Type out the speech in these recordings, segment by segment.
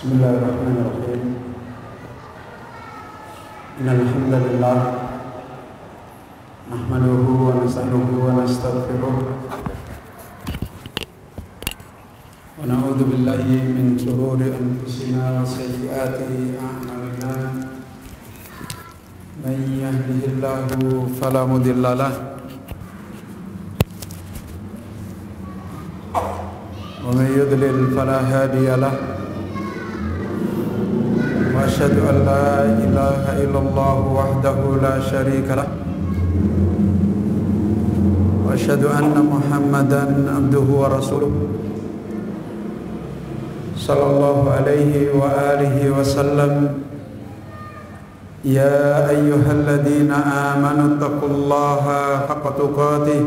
Bismillahirrahmanirrahim. Innal hamdalillah nahmaduhu wa nasta'inuhu wa nastaghfiruh wa na'udzu billahi min shururi anfusina wa sayyiati a'malina. Man yahdihillahu fala mudilla lahu wa man yudlil fala hadiya lahu. وأشهد أن لا إله إلا الله وحده لا شريك له وأشهد أن محمدا عبده ورسوله صلى الله عليه وآله وسلم. يا أيها الذين آمنوا اتقوا الله حق تقاته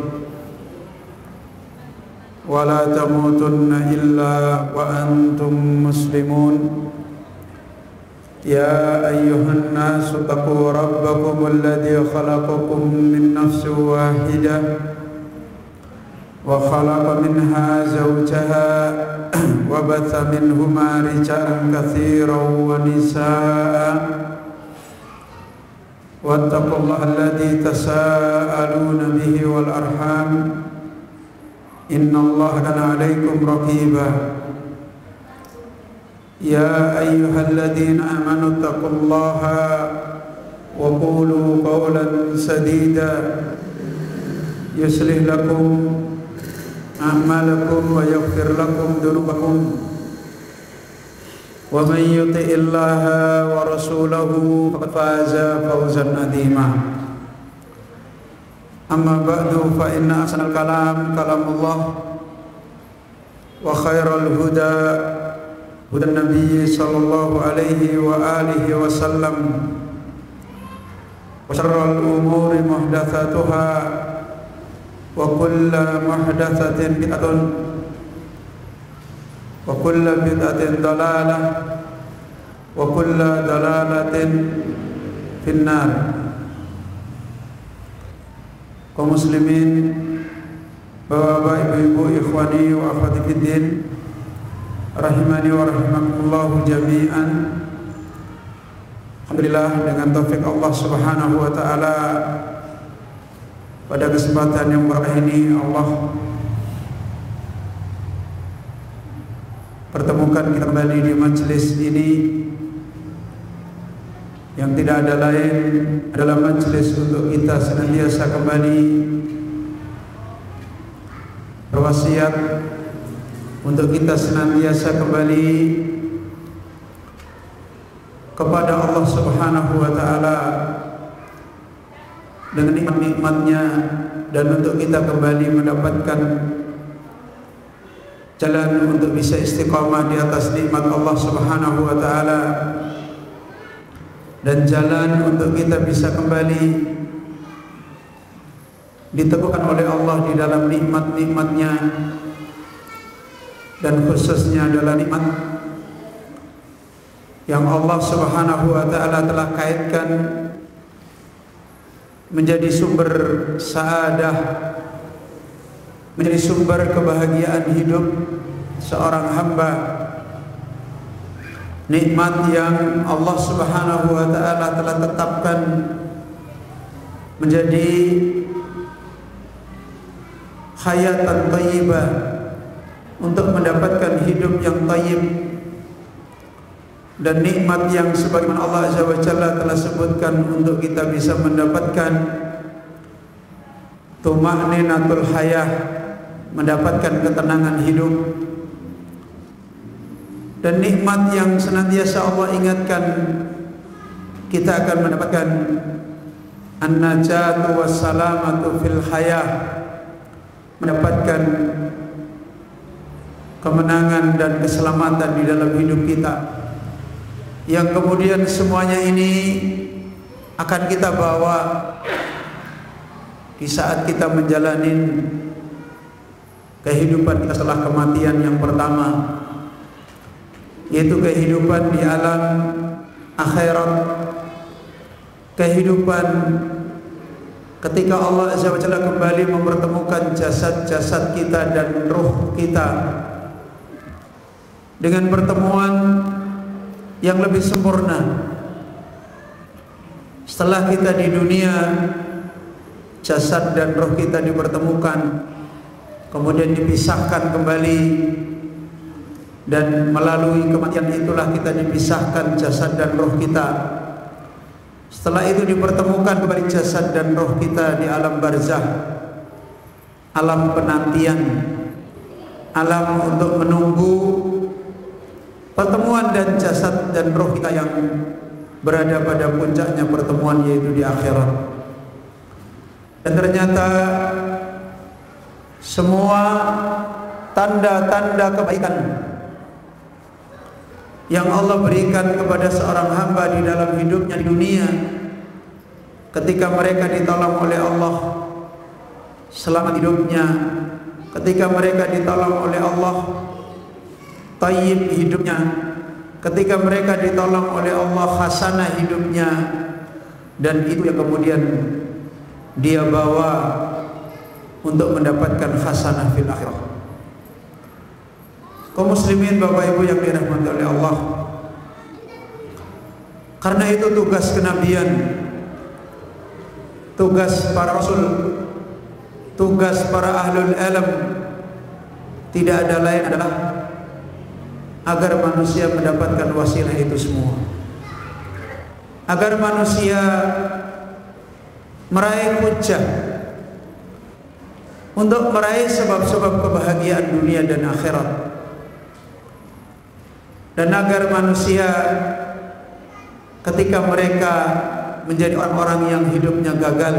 ولا تموتن إلا وأنتم مسلمون. يا أيها الناس اتقوا ربكم الذي خلقكم من نفس واحدة وخلق منها زوجها وبث منهما رجالا كثيرا ونساء واتقوا الله الذي تساءلون به والأرحام إن الله كان عليكم رقيبا. يا أيها الذين آمنوا اتقوا الله وقولوا قولا سديدا يصلح لكم أعمالكم ويغفر لكم ذنوبكم ومن يطع الله ورسوله فقد فاز فوزا عظيما. أما بعد فإن أحسن الكلام كلام الله وخير الهدى هدى النبي صلى الله عليه وآله وسلم وشر الأمور محدثاتها وكل محدثة بدعة وكل بدعة ضلالة وكل ضلالة في النار. Kaum muslimin, bapak-bapak, ibu-ibu, ikhwani wa akhwati fiddin, rahimani wa rahimakumullah jami'an. Alhamdulillah, dengan taufik Allah Subhanahu wa taala, pada kesempatan yang berkah ini Allah pertemukan kita kembali di majelis ini yang tidak ada lain adalah majelis untuk kita senantiasa kembali berwasiat, untuk kita senantiasa kembali kepada Allah Subhanahu wa taala dengan nikmat-nikmatnya, dan untuk kita kembali mendapatkan jalan untuk bisa istiqamah di atas nikmat Allah Subhanahu wa taala, dan jalan untuk kita bisa kembali diteguhkan oleh Allah di dalam nikmat-nikmatnya, dan khususnya adalah nikmat yang Allah Subhanahu wa taala telah kaitkan menjadi sumber saadah, menjadi sumber kebahagiaan hidup seorang hamba. Nikmat yang Allah Subhanahu wa taala telah tetapkan menjadi hayatan thayyibah, untuk mendapatkan hidup yang thayyib, dan nikmat yang sebagaimana Allah Azza wa Jalla telah sebutkan untuk kita bisa mendapatkan tuma'ninatul hayah, mendapatkan ketenangan hidup, dan nikmat yang senantiasa Allah ingatkan kita akan mendapatkan an-najatu wassalamatu fil hayah, mendapatkan kemenangan dan keselamatan di dalam hidup kita, yang kemudian semuanya ini akan kita bawa di saat kita menjalani kehidupan kita setelah kematian yang pertama, yaitu kehidupan di alam akhirat, kehidupan ketika Allah Azza wa Jalla kembali mempertemukan jasad-jasad kita dan ruh kita, dengan pertemuan yang lebih sempurna. Setelah kita di dunia, jasad dan roh kita dipertemukan, kemudian dipisahkan kembali, dan melalui kematian itulah kita dipisahkan jasad dan roh kita. Setelah itu dipertemukan kembali jasad dan roh kita di alam barzakh, alam penantian, alam untuk menunggu pertemuan dan jasad dan roh kita yang berada pada puncaknya pertemuan, yaitu di akhirat. Dan ternyata semua tanda-tanda kebaikan yang Allah berikan kepada seorang hamba di dalam hidupnya di dunia, ketika mereka ditolong oleh Allah selama hidupnya, ketika mereka ditolong oleh Allah tayyib hidupnya, ketika mereka ditolong oleh Allah hasanah hidupnya, dan itu yang kemudian dia bawa untuk mendapatkan hasanah fil akhirah. Kaum muslimin, Bapak Ibu yang dirahmati oleh Allah, karena itu tugas kenabian, tugas para rasul, tugas para ahlul ilm tidak ada lain adalah agar manusia mendapatkan wasilah itu semua, agar manusia meraih hujjah untuk meraih sebab-sebab kebahagiaan dunia dan akhirat, dan agar manusia ketika mereka menjadi orang-orang yang hidupnya gagal,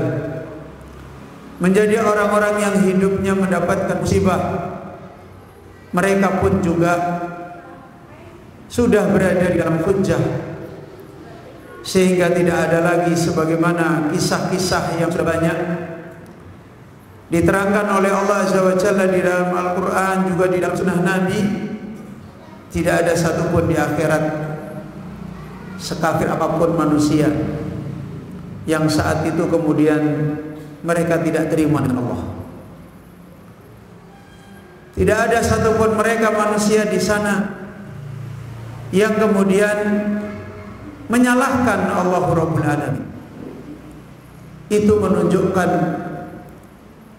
menjadi orang-orang yang hidupnya mendapatkan musibah, mereka pun juga sudah berada di dalam hujjah, sehingga tidak ada lagi sebagaimana kisah-kisah yang sudah banyak diterangkan oleh Allah Azza wa Jalla di dalam Al-Quran, juga di dalam sunnah Nabi. Tidak ada satupun di akhirat, sekafir apapun manusia, yang saat itu kemudian mereka tidak terima dengan Allah. Tidak ada satupun mereka manusia di sana yang kemudian menyalahkan Allah Rabbul Alamin. Itu menunjukkan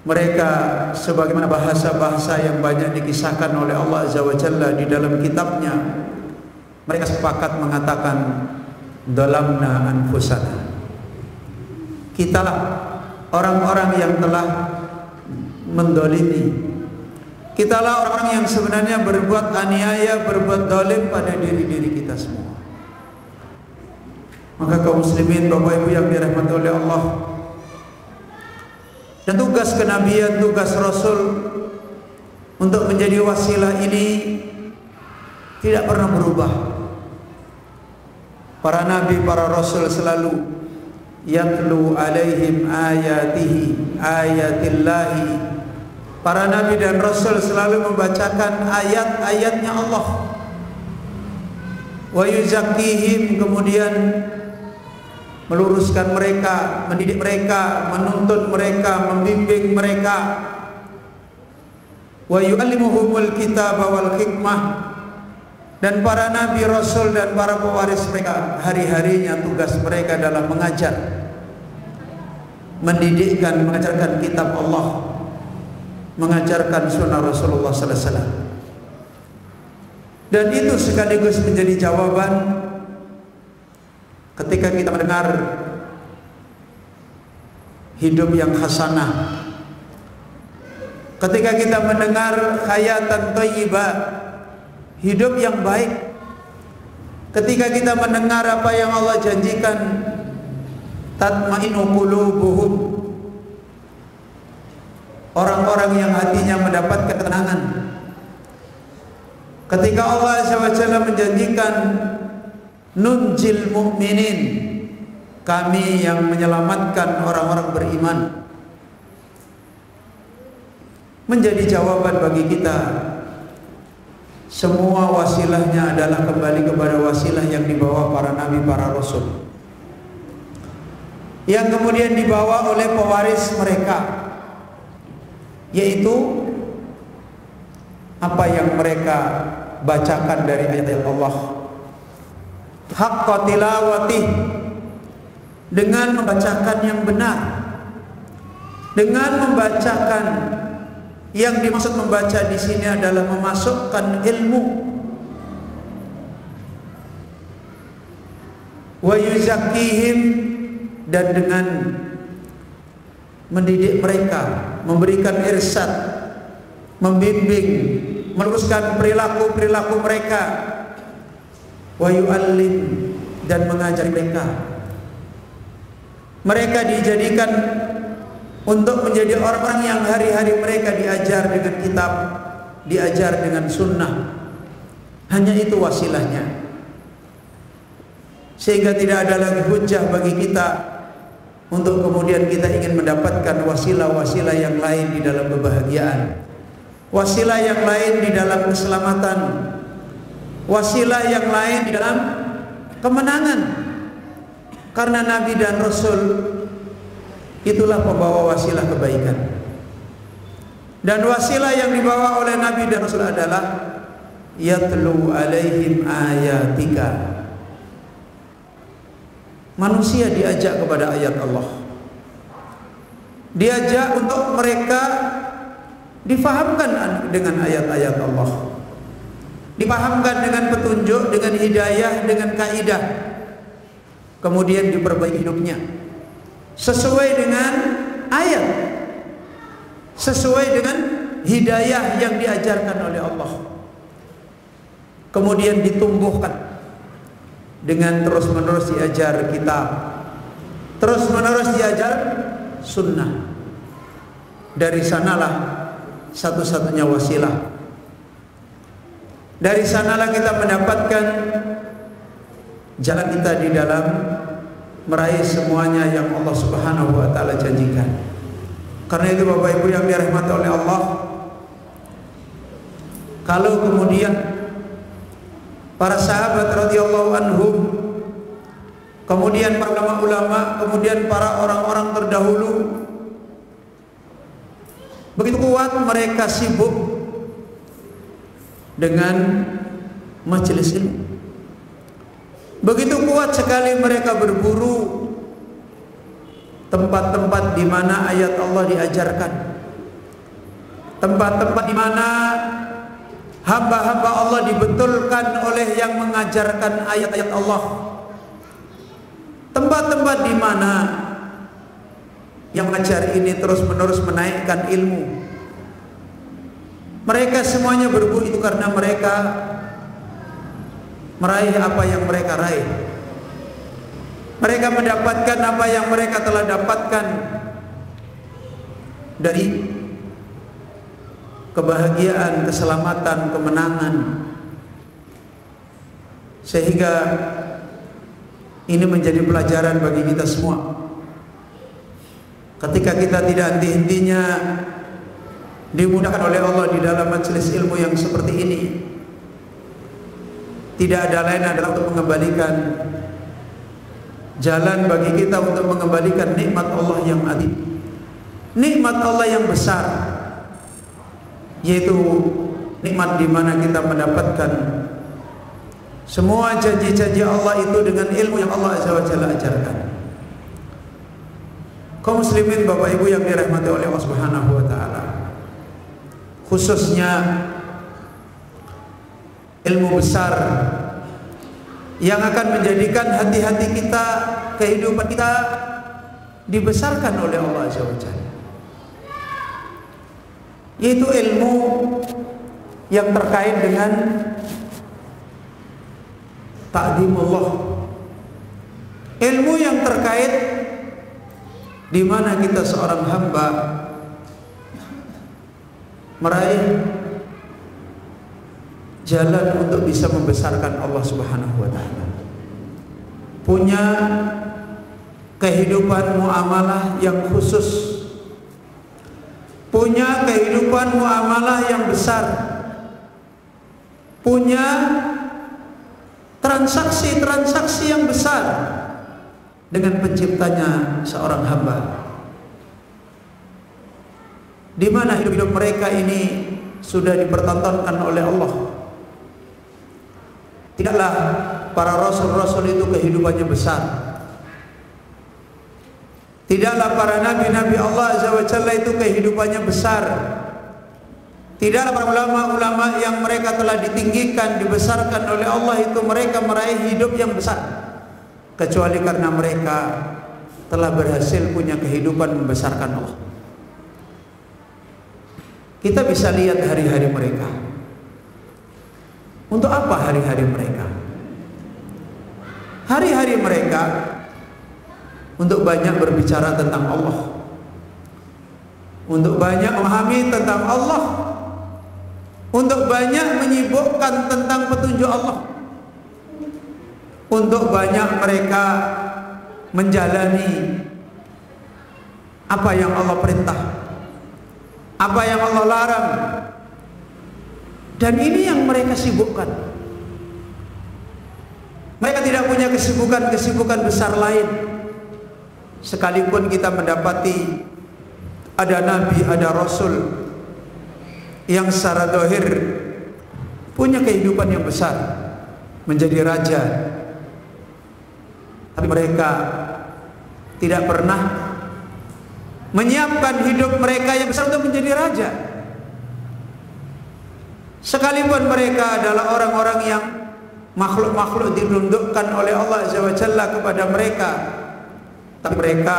mereka, sebagaimana bahasa-bahasa yang banyak dikisahkan oleh Allah Azza wa Jalla di dalam kitabnya, mereka sepakat mengatakan dalamna anfusana, kitalah orang-orang yang telah mendolimi, kitalah orang-orang yang sebenarnya berbuat aniaya, berbuat dolim pada diri-diri kita semua. Maka kaum muslimin, Bapak Ibu yang dirahmati oleh Allah, dan tugas kenabian, tugas Rasul untuk menjadi wasilah ini tidak pernah berubah. Para nabi, para rasul selalu yatlu alaihim ayatihi, ayatillahi. Para nabi dan rasul selalu membacakan ayat-ayatnya Allah. Wa yuzakkihim, kemudian meluruskan mereka, mendidik mereka, menuntun mereka, membimbing mereka. Wa yu'allimuhumul kitaba wal hikmah. Dan para nabi, rasul dan para pewaris mereka, hari-harinya tugas mereka adalah mengajar, mendidikkan, mengajarkan kitab Allah, mengajarkan sunnah Rasulullah sallallahu alaihi wasallam. Dan itu sekaligus menjadi jawaban ketika kita mendengar hidup yang hasanah, ketika kita mendengar hayatan thayyibah, hidup yang baik, ketika kita mendengar apa yang Allah janjikan, tatma'innu qulubuhum, orang-orang yang hatinya mendapatkan ketenangan, ketika Allah Azza wa Jalla menjanjikan nunjil mu'minin, kami yang menyelamatkan orang-orang beriman, menjadi jawaban bagi kita. Semua wasilahnya adalah kembali kepada wasilah yang dibawa para nabi, para rasul, yang kemudian dibawa oleh pewaris mereka, yaitu apa yang mereka bacakan dari ayat-ayat Allah, haqqa tilawatih, dengan membacakan yang benar, dengan membacakan yang dimaksud membaca di sini adalah memasukkan ilmu, wa yuzakkihim, dan dengan mendidik mereka, memberikan irsyad, membimbing, meluruskan perilaku mereka, wa yu'allim, dan mengajari mereka. Mereka dijadikan untuk menjadi orang-orang yang hari-hari mereka diajar dengan kitab, diajar dengan sunnah. Hanya itu wasilahnya. Sehingga tidak ada lagi hujah bagi kita untuk kemudian kita ingin mendapatkan wasilah-wasilah yang lain di dalam kebahagiaan, wasilah yang lain di dalam keselamatan, wasilah yang lain di dalam kemenangan. Karena Nabi dan Rasul itulah pembawa wasilah kebaikan. Dan wasilah yang dibawa oleh Nabi dan Rasul adalah yatlu alaihim ayatika. Manusia diajak kepada ayat Allah, diajak untuk mereka difahamkan dengan ayat-ayat Allah, dipahamkan dengan petunjuk, dengan hidayah, dengan kaidah, kemudian diperbaiki hidupnya sesuai dengan ayat, sesuai dengan hidayah yang diajarkan oleh Allah, kemudian ditumbuhkan dengan terus-menerus diajar kitab, terus-menerus diajar sunnah. Dari sanalah satu-satunya wasilah, dari sanalah kita mendapatkan jalan kita di dalam meraih semuanya yang Allah Subhanahu wa taala janjikan. Karena itu Bapak Ibu yang dirahmati oleh Allah, kalau kemudian para sahabat radhiyallahu anhum, kemudian para ulama-ulama, kemudian para orang-orang terdahulu, begitu kuat mereka sibuk dengan majelis ilmu, begitu kuat sekali mereka berburu tempat-tempat di mana ayat Allah diajarkan, tempat-tempat di mana hamba-hamba Allah dibetulkan oleh yang mengajarkan ayat-ayat Allah, tempat-tempat di mana yang mengajar ini terus-menerus menaikkan ilmu. Mereka semuanya berburu itu karena mereka meraih apa yang mereka raih, mereka mendapatkan apa yang mereka telah dapatkan dari kebahagiaan, keselamatan, kemenangan. Sehingga ini menjadi pelajaran bagi kita semua. Ketika kita tidak henti-hentinya dimudahkan oleh Allah di dalam majelis ilmu yang seperti ini, tidak ada lain adalah untuk mengembalikan jalan bagi kita untuk mengembalikan nikmat Allah yang adim, nikmat Allah yang besar, yaitu nikmat di mana kita mendapatkan semua janji-janji Allah itu dengan ilmu yang Allah Azza wa Jalla ajarkan. Kaum muslimin Bapak Ibu yang dirahmati oleh Allah Subhanahu wa taala, khususnya ilmu besar yang akan menjadikan hati-hati kita, kehidupan kita dibesarkan oleh Allah Azza wa Jalla, yaitu ilmu yang terkait dengan ta'zimullah, ilmu yang terkait di mana kita seorang hamba meraih jalan untuk bisa membesarkan Allah Subhanahu wa taala, punya kehidupan muamalah yang khusus, punya kehidupan muamalah yang besar, punya transaksi-transaksi yang besar dengan penciptanya seorang hamba, di mana hidup-hidup mereka ini sudah dipertontonkan oleh Allah. Tidaklah para rasul-rasul itu kehidupannya besar. Tidaklah para nabi-nabi Allah Azza wa Jalla itu kehidupannya besar. Tidaklah para ulama-ulama yang mereka telah ditinggikan, dibesarkan oleh Allah itu mereka meraih hidup yang besar, kecuali karena mereka telah berhasil punya kehidupan membesarkan Allah. Kita bisa lihat hari-hari mereka. Untuk apa hari-hari mereka? Hari-hari mereka untuk banyak berbicara tentang Allah, untuk banyak memahami tentang Allah, untuk banyak menyibukkan tentang petunjuk Allah, untuk banyak mereka menjalani apa yang Allah perintah, apa yang Allah larang. Dan ini yang mereka sibukkan. Mereka tidak punya kesibukan-kesibukan besar lain. Sekalipun kita mendapati ada nabi, ada rasul yang secara zahir punya kehidupan yang besar, menjadi raja, tapi mereka tidak pernah menyiapkan hidup mereka yang besar untuk menjadi raja. Sekalipun mereka adalah orang-orang yang makhluk-makhluk ditundukkan oleh Allah Azza wa Jalla kepada mereka, tapi mereka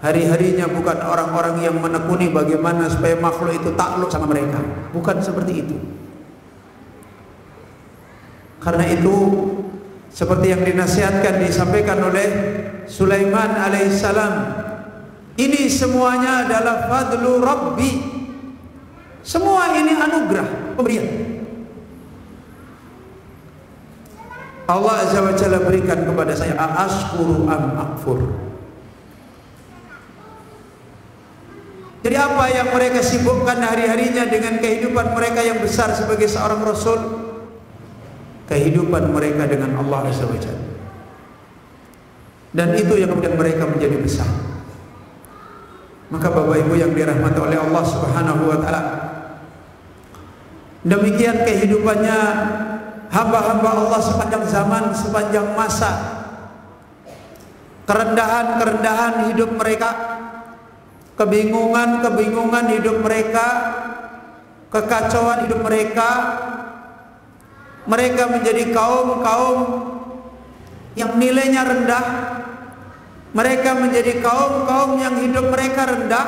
hari-harinya bukan orang-orang yang menekuni bagaimana supaya makhluk itu takluk sama mereka. Bukan seperti itu. Karena itu, seperti yang dinasihatkan, disampaikan oleh Sulaiman alaihissalam, ini semuanya adalah fadlu Rabbi. Semua ini anugerah, pemberian Allah Azza wa Jalla berikan kepada saya. Ashkuru am akfur. Jadi apa yang mereka sibukkan hari-harinya dengan kehidupan mereka yang besar sebagai seorang rasul? Kehidupan mereka dengan Allah Azza wa Jalla. Dan itu yang kemudian mereka menjadi besar. Maka Bapak Ibu yang dirahmati oleh Allah Subhanahu wa taala, demikian kehidupannya hamba-hamba Allah sepanjang zaman, sepanjang masa. Kerendahan-kerendahan hidup mereka, kebingungan-kebingungan hidup mereka, kekacauan hidup mereka. Mereka menjadi kaum-kaum yang nilainya rendah. Mereka menjadi kaum-kaum yang hidup mereka rendah.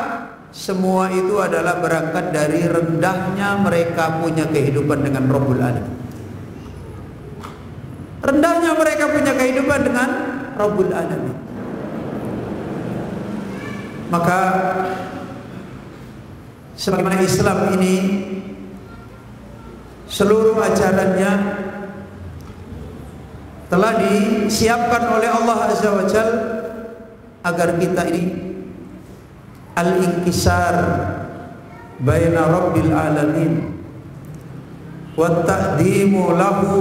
Semua itu adalah berangkat dari rendahnya mereka punya kehidupan dengan Rabbul Alamin. Rendahnya mereka punya kehidupan dengan Rabbul Alamin. Maka sebagaimana Islam ini seluruh ajarannya telah disiapkan oleh Allah Azza wa Jalla agar kita ini al-inkisar baina Rabbil Alamin wa ta'dimu lahu.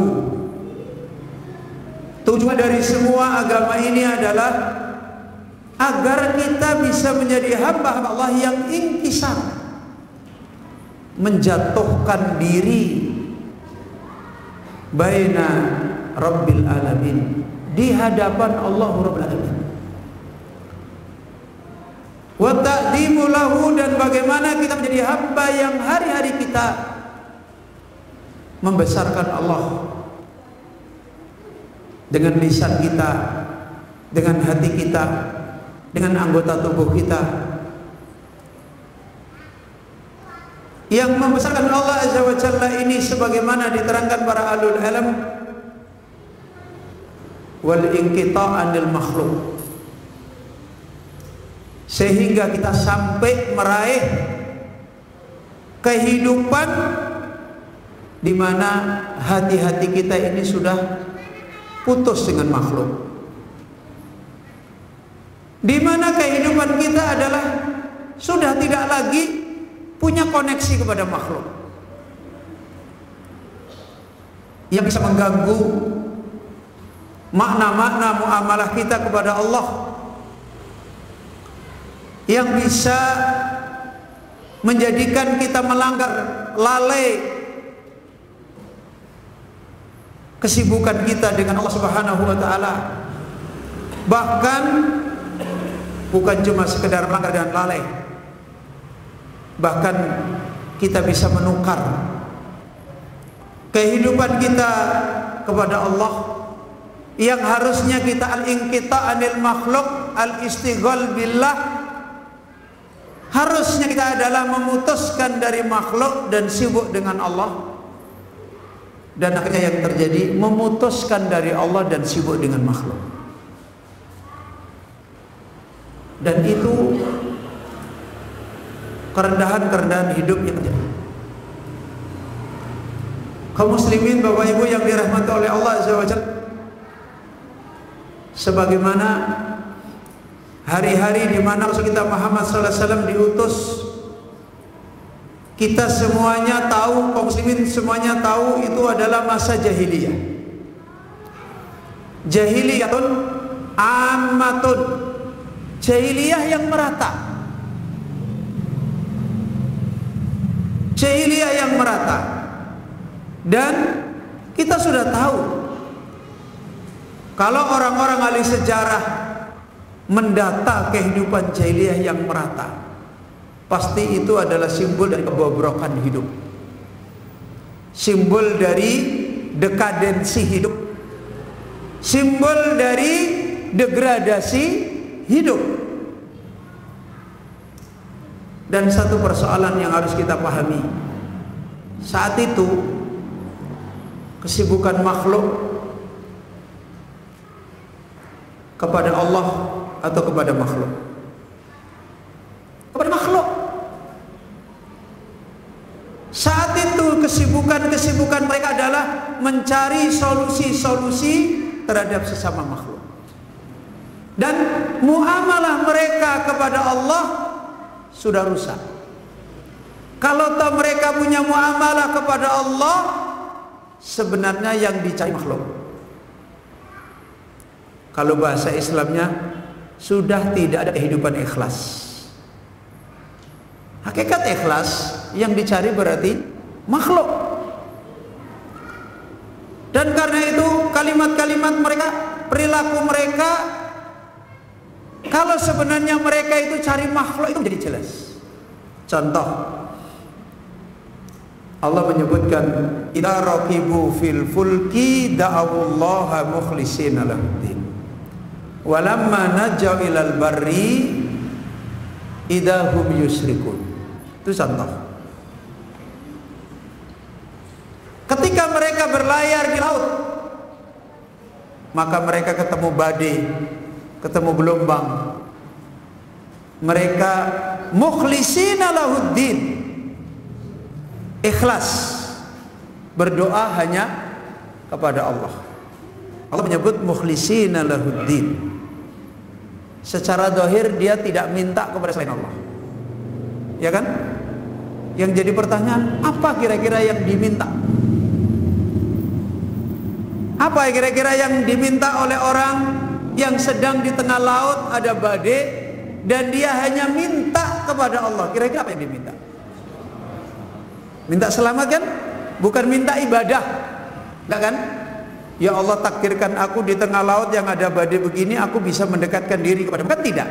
Tujuan dari semua agama ini adalah agar kita bisa menjadi hamba Allah yang inkisar, menjatuhkan diri baina Rabbil Alamin, di hadapan Allah Rabbul Alamin. Wa ta'dimu lahu, dan bagaimana kita menjadi hamba yang hari-hari kita membesarkan Allah dengan lisan kita, dengan hati kita, dengan anggota tubuh kita. Yang membesarkan Allah Azza wa Jalla ini sebagaimana diterangkan para ahlul ilm, wal inqita' anil makhluk, sehingga kita sampai meraih kehidupan di mana hati-hati kita ini sudah putus dengan makhluk, di mana kehidupan kita adalah sudah tidak lagi punya koneksi kepada makhluk yang bisa mengganggu makna-makna muamalah kita kepada Allah, yang bisa menjadikan kita melanggar, lalai kesibukan kita dengan Allah Subhanahu wa taala. Bahkan bukan cuma sekedar melanggar dan lalai. Bahkan kita bisa menukar kehidupan kita kepada Allah yang harusnya kita al-inqita' anil makhluk, al-istighal billah. Harusnya kita adalah memutuskan dari makhluk dan sibuk dengan Allah. Dan akhirnya yang terjadi memutuskan dari Allah dan sibuk dengan makhluk. Dan itu kerendahan-kerendahan hidup yang terjadi. Kaum muslimin, Bapak Ibu yang dirahmati oleh Allah Azza wa Jalla, sebagaimana hari-hari di mana Rasul kita Muhammad sallallahu alaihi wasallam diutus, kita semuanya tahu, kaum muslimin semuanya tahu itu adalah masa jahiliyah. Jahiliyatun ammatun, jahiliyah yang merata. Jahiliyah yang merata. Dan kita sudah tahu kalau orang-orang ahli sejarah mendata kehidupan jahiliyah yang merata, pasti itu adalah simbol dari kebobrokan hidup, simbol dari dekadensi hidup, simbol dari degradasi hidup. Dan satu persoalan yang harus kita pahami, saat itu kesibukan makhluk kepada Allah atau kepada makhluk? Kepada makhluk. Saat itu kesibukan mereka adalah mencari solusi-solusi terhadap sesama makhluk. Dan muamalah mereka kepada Allah sudah rusak. Kalau toh mereka punya muamalah kepada Allah, sebenarnya yang dicari makhluk. Kalau bahasa Islamnya, sudah tidak ada kehidupan ikhlas. Hakikat ikhlas yang dicari berarti makhluk. Dan karena itu kalimat-kalimat mereka, perilaku mereka, kalau sebenarnya mereka itu cari makhluk, itu menjadi jelas. Contoh, Allah menyebutkan, idza raqibu fil fulki da'awullaha mukhlishina lahuddin walamma najau ilal barri idza hum yusyrikun. Itu contoh. Ketika mereka berlayar di laut, maka mereka ketemu badai, ketemu gelombang, mereka mukhlishina lahuddin, ikhlas berdoa hanya kepada Allah. Allah menyebut mukhlishina lahuddin. Secara zahir dia tidak minta kepada selain Allah, ya kan? Yang jadi pertanyaan, apa kira-kira yang diminta? Apa kira-kira yang diminta oleh orang yang sedang di tengah laut, ada badai, dan dia hanya minta kepada Allah? Kira-kira apa yang diminta? Minta selamat kan? Bukan minta ibadah, enggak kan? Ya Allah, takdirkan aku di tengah laut yang ada badai begini, aku bisa mendekatkan diri kepada-Mu. Kan tidak.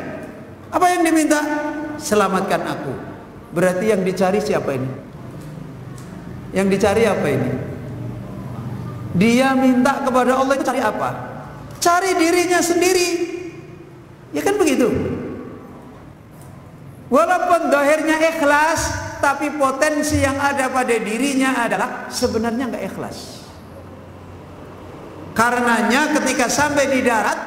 Apa yang diminta? Selamatkan aku. Berarti yang dicari siapa ini? Yang dicari apa ini? Dia minta kepada Allah itu cari apa? Cari dirinya sendiri. Ya kan begitu? Walaupun zahirnya ikhlas, tapi potensi yang ada pada dirinya adalah sebenarnya enggak ikhlas. Karenanya ketika sampai di darat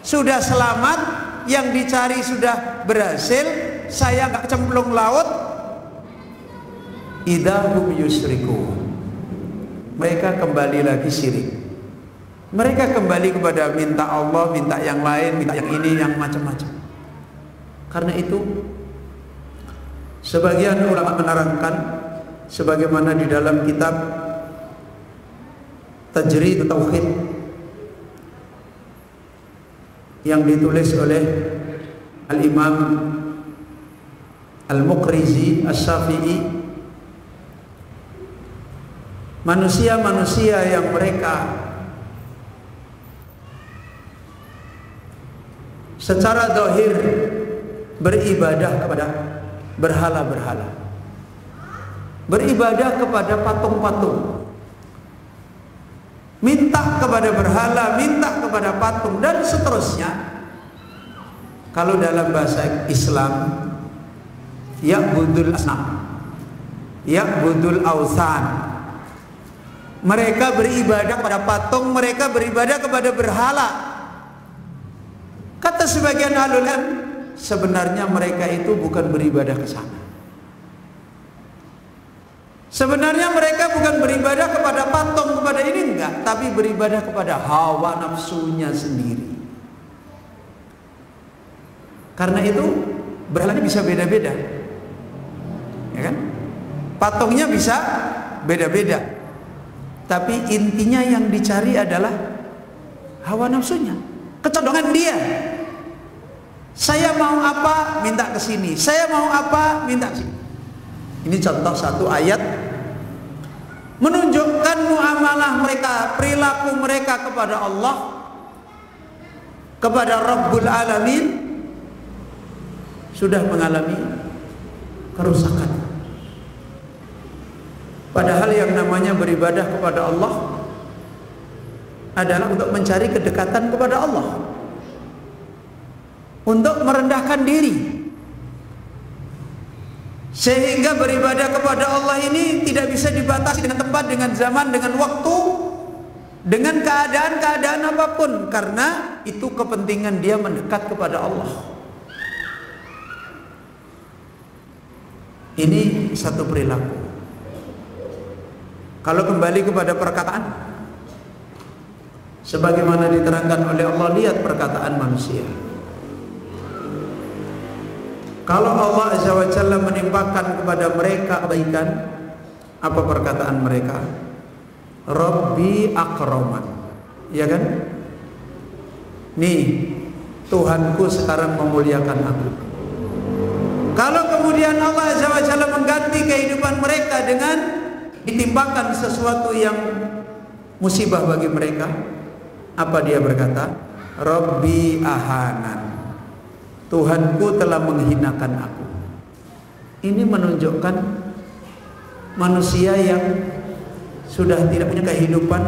sudah selamat, yang dicari sudah berhasil, saya enggak kecemplung laut, idahum yusriku, mereka kembali lagi syirik. Mereka kembali kepada minta Allah, minta yang lain, minta yang ini, yang macam-macam. Karena itu sebagian ulama menerangkan, sebagaimana di dalam kitab Tajrid Tauhid yang ditulis oleh Al-Imam Al-Muqrizi Asy-Syafi'i, manusia-manusia yang mereka secara zahir beribadah kepada berhala-berhala, beribadah kepada patung-patung, minta kepada berhala, minta kepada patung, dan seterusnya. Kalau dalam bahasa Islam, ya'budul asnam, ya'budul awsan. Mereka beribadah kepada patung, mereka beribadah kepada berhala. Kata sebagian ahlul ilm, sebenarnya mereka itu bukan beribadah ke sana. Sebenarnya mereka bukan beribadah kepada patung, kepada ini enggak, tapi beribadah kepada hawa nafsunya sendiri. Karena itu berhalanya bisa beda-beda, ya kan? Patungnya bisa beda-beda, tapi intinya yang dicari adalah hawa nafsunya, kecondongan dia. Saya mau apa, minta ke sini. Saya mau apa, minta ke sini. Ini contoh satu ayat menunjukkan muamalah mereka, perilaku mereka kepada Allah, kepada Rabbul Alamin, sudah mengalami kerusakan. Padahal yang namanya beribadah kepada Allah adalah untuk mencari kedekatan kepada Allah, untuk merendahkan diri, sehingga beribadah kepada Allah ini tidak bisa dibatasi dengan tempat, dengan zaman, dengan waktu, dengan keadaan-keadaan apapun, karena itu kepentingan dia mendekat kepada Allah. Ini satu perilaku. Kalau kembali kepada perkataan, sebagaimana diterangkan oleh Allah, lihat perkataan manusia. Kalau Allah Azza wa Jalla menimpakan kepada mereka kebaikan, apa perkataan mereka? Rabbi akraman, ya kan? Nih, Tuhanku sekarang memuliakan aku. Kalau kemudian Allah Azza wa Jalla mengganti kehidupan mereka dengan ditimpakan sesuatu yang musibah bagi mereka, apa dia berkata? Rabbi ahanan, Tuhanku telah menghinakan aku. Ini menunjukkan manusia yang sudah tidak punya kehidupan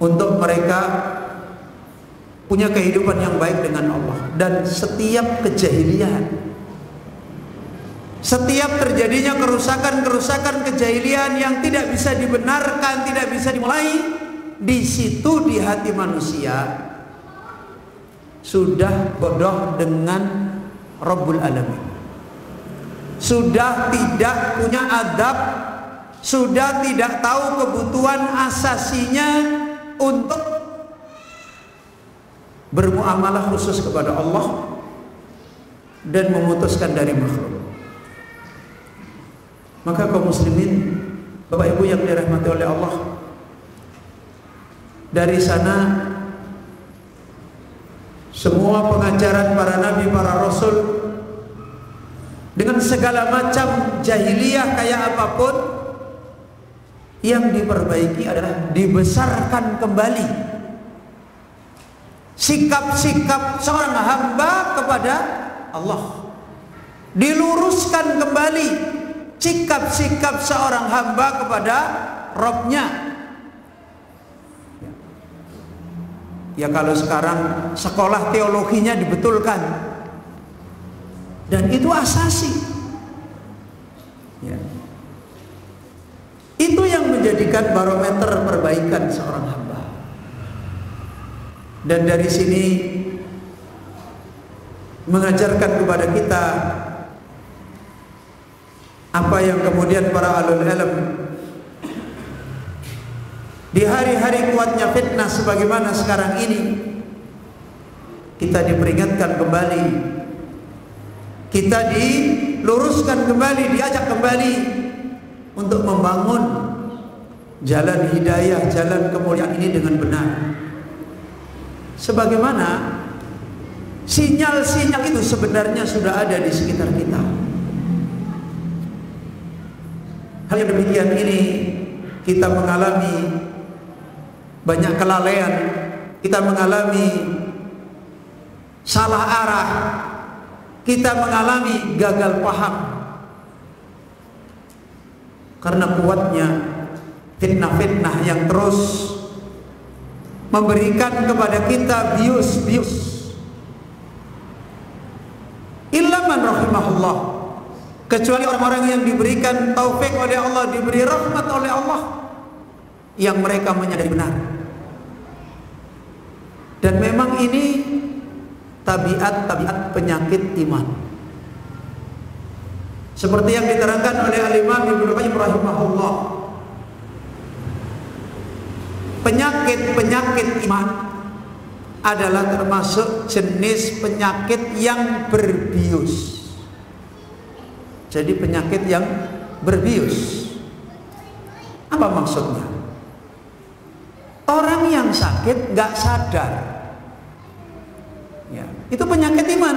untuk mereka punya kehidupan yang baik dengan Allah. Dan setiap kejahilian, setiap terjadinya kerusakan-kerusakan kejahilian yang tidak bisa dibenarkan, tidak bisa dimulai, di situ di hati manusia sudah bodoh dengan Rabbul Alamin, sudah tidak punya adab, sudah tidak tahu kebutuhan asasinya untuk bermuamalah khusus kepada Allah dan memutuskan dari makhluk. Maka kaum muslimin, Bapak Ibu yang dirahmati oleh Allah, dari sana semua pengajaran para nabi, para rasul, dengan segala macam jahiliyah kayak apapun, yang diperbaiki adalah dibesarkan kembali sikap-sikap seorang hamba kepada Allah, diluruskan kembali sikap-sikap seorang hamba kepada Rabb-nya. Ya kalau sekarang sekolah teologinya dibetulkan, dan itu asasi, ya. Itu yang menjadikan barometer perbaikan seorang hamba. Dan dari sini mengajarkan kepada kita apa yang kemudian para ahlul ilm di hari-hari kuatnya fitnah sebagaimana sekarang ini, kita diperingatkan kembali, kita diluruskan kembali, diajak kembali untuk membangun jalan hidayah, jalan kemuliaan ini dengan benar. Sebagaimana sinyal-sinyal itu sebenarnya sudah ada di sekitar kita. hal yang demikian ini kita mengalami banyak kelalaian, kita mengalami salah arah, kita mengalami gagal paham karena kuatnya fitnah-fitnah yang terus memberikan kepada kita bius-bius. Illa man rahimahullah, kecuali orang-orang yang diberikan taufik oleh Allah, diberi rahmat oleh Allah, yang mereka menyadari benar. Dan memang ini tabiat penyakit iman, seperti yang diterangkan oleh Al-Imam Ibnu Qayyim rahimahullah. Penyakit iman adalah termasuk jenis penyakit yang berbius. Jadi penyakit yang berbius, apa maksudnya? Orang yang sakit nggak sadar, ya, itu penyakit iman.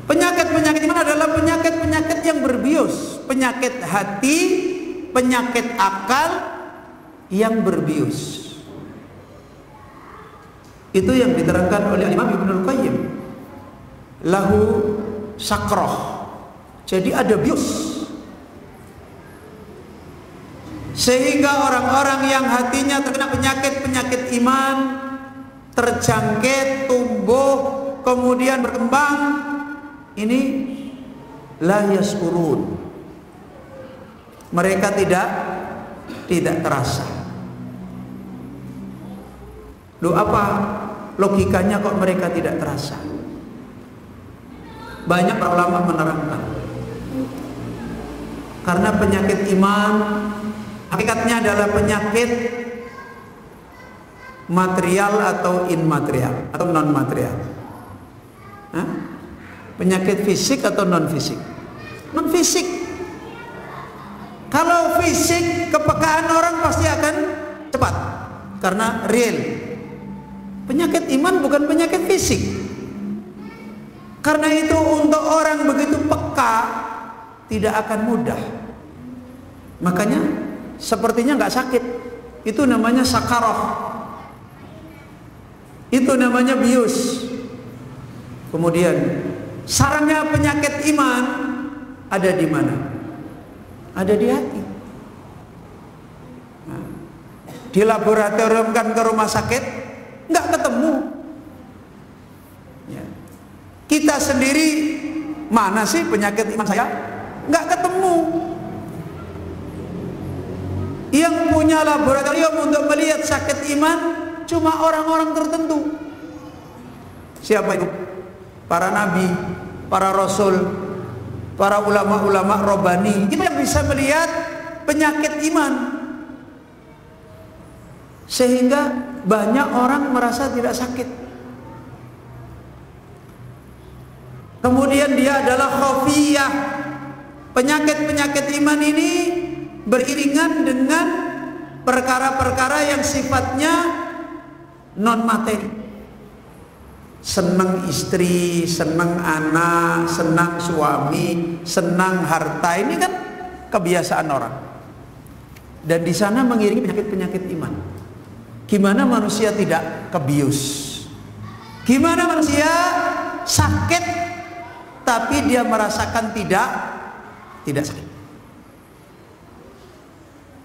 Penyakit iman adalah penyakit yang berbius, penyakit hati, penyakit akal yang berbius. Itu yang diterangkan oleh Imam Ibnu Qayyim, lahu sakroh. Jadi ada bius, sehingga orang-orang yang hatinya terkena penyakit iman, terjangkit, tumbuh, kemudian berkembang, ini la yas'urun, mereka tidak terasa. Loh, apa logikanya kok mereka tidak terasa? Banyak para ulama menerangkan, karena penyakit iman hakikatnya adalah penyakit material atau immaterial atau non material. Penyakit fisik atau non fisik? Non fisik. Kalau fisik, kepekaan orang pasti akan cepat karena real. Penyakit iman bukan penyakit fisik. Karena itu untuk orang begitu peka tidak akan mudah. Makanya sepertinya nggak sakit. Itu namanya sakaroh. Itu namanya bius. Kemudian sarangnya penyakit iman ada di mana? Ada di hati. Nah, di laboratoriumkan ke rumah sakit nggak ketemu. Ya. Kita sendiri mana sih penyakit iman saya? Nggak ketemu. Yang punya laboratorium untuk melihat sakit iman cuma orang-orang tertentu. Siapa itu? Para nabi, para rasul, para ulama-ulama robbani. Itu yang bisa melihat penyakit iman. Sehingga banyak orang merasa tidak sakit. Kemudian dia adalah khafiyah. Penyakit-penyakit iman ini beriringan dengan perkara-perkara yang sifatnya non materi. Senang istri, senang anak, senang suami, senang harta, ini kan kebiasaan orang. Dan di sana mengiringi penyakit-penyakit iman. Gimana manusia tidak kebius? Gimana manusia sakit tapi dia merasakan tidak sakit?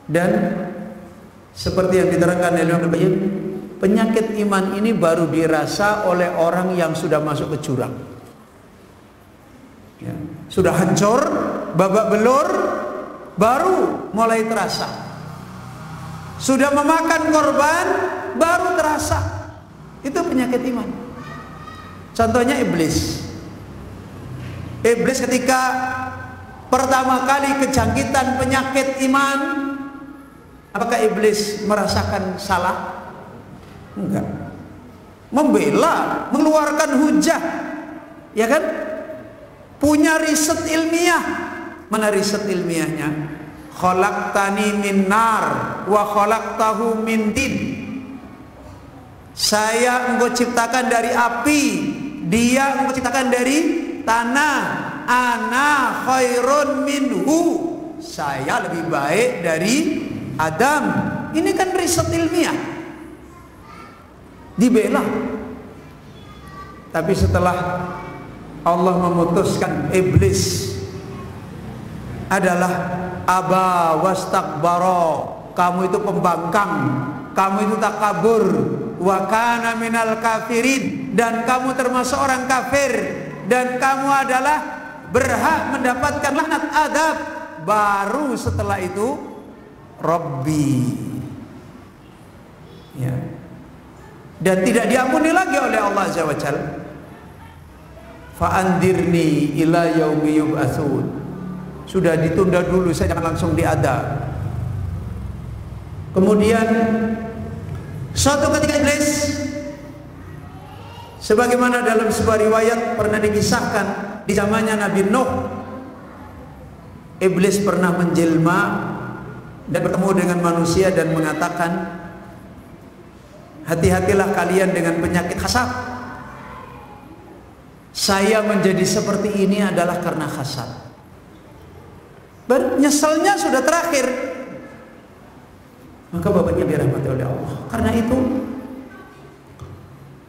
Dan seperti yang diterangkan oleh Ibnu Qayyim, penyakit iman ini baru dirasa oleh orang yang sudah masuk ke jurang, ya, sudah hancur, babak belur, baru mulai terasa. Sudah memakan korban, baru terasa. Itu penyakit iman. Contohnya iblis. Iblis ketika pertama kali kejangkitan penyakit iman, apakah iblis merasakan salah? Enggak. Membela, mengeluarkan hujah, ya kan? Punya riset ilmiah. Mana riset ilmiahnya? Khalaqtani min nar wa khalaqtahu min tin. Saya engkau ciptakan dari api, dia engkau ciptakan dari tanah. ana khairun minhu, saya lebih baik dari Adam. Ini kan riset ilmiah, dibela. Tapi setelah Allah memutuskan iblis adalah aba wastakbara, kamu itu pembangkang, kamu itu takabur, wa kana minal kafirin, dan kamu termasuk orang kafir, dan kamu adalah berhak mendapatkan laknat adab. Baru setelah itu Rabbi, ya. Dan tidak diampuni lagi oleh Allah Azza wa Jalla. Fa'andirni ila yaumi yub'atsun, sudah ditunda dulu, saya jangan langsung diadab. Kemudian suatu ketika iblis, sebagaimana dalam sebuah riwayat pernah dikisahkan di zamannya Nabi Nuh, iblis pernah menjelma dan bertemu dengan manusia dan mengatakan, hati-hatilah kalian dengan penyakit hasad. Saya menjadi seperti ini adalah karena hasad. Nyeselnya sudah terakhir. Maka bapaknya dirahmati oleh Allah. Karena itu,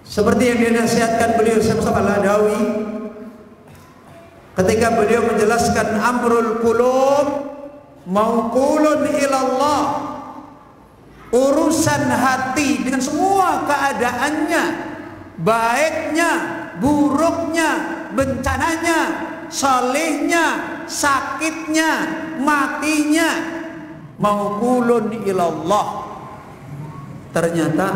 seperti yang dinasihatkan beliau Syekh Mustafa Al-Adawi ketika beliau menjelaskan amrul qulub mauqulun ilallah, urusan hati dengan semua keadaannya, baiknya, buruknya, bencananya, salehnya, sakitnya, matinya, mauqulun ilallah. Ternyata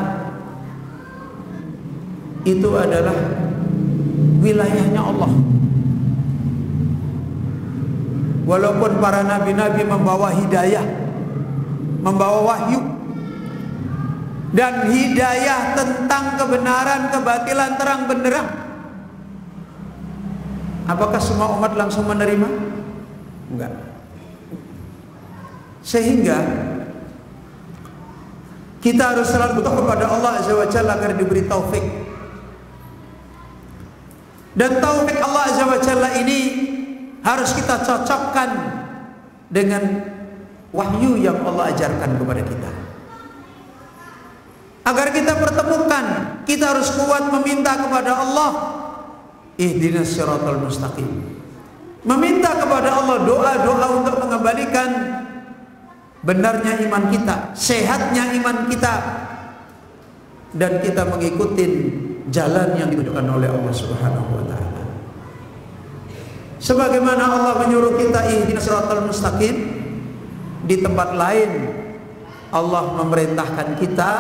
itu adalah wilayahnya Allah. Walaupun para nabi-nabi membawa hidayah, membawa wahyu, dan hidayah tentang kebenaran, kebatilan terang benderang, apakah semua umat langsung menerima? Enggak. Sehingga kita harus selalu butuh kepada Allah Azza wa Jalla agar diberi taufik. Dan taufik Allah Azza wa Jalla ini harus kita cocokkan dengan wahyu yang Allah ajarkan kepada kita. Agar kita pertemukan, kita harus kuat meminta kepada Allah, ihdinas siratal mustaqim. Meminta kepada Allah doa-doa untuk mengembalikan benarnya iman kita, sehatnya iman kita, dan kita mengikuti jalan yang ditunjukkan oleh Allah Subhanahu wa taala. Sebagaimana Allah menyuruh kita ihdinas siratal mustaqim, di tempat lain Allah memerintahkan kita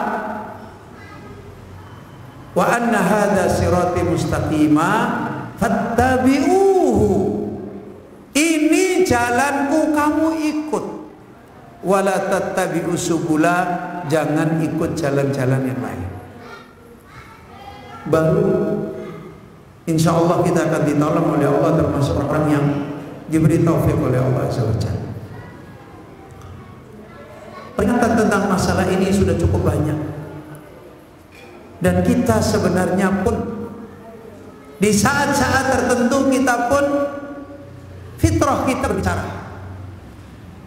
wa anna hadza sirati mustaqima fattabi'uhu, ini jalanku, kamu ikut. Wala tattabi'u subula, jangan ikut jalan-jalan yang lain. Baru insya Allah kita akan ditolong oleh Allah, termasuk orang yang diberi taufik oleh Allah Azza wa Jalla. Peringatan tentang masalah ini sudah cukup banyak, dan kita sebenarnya pun di saat-saat tertentu kita pun fitrah kita berbicara,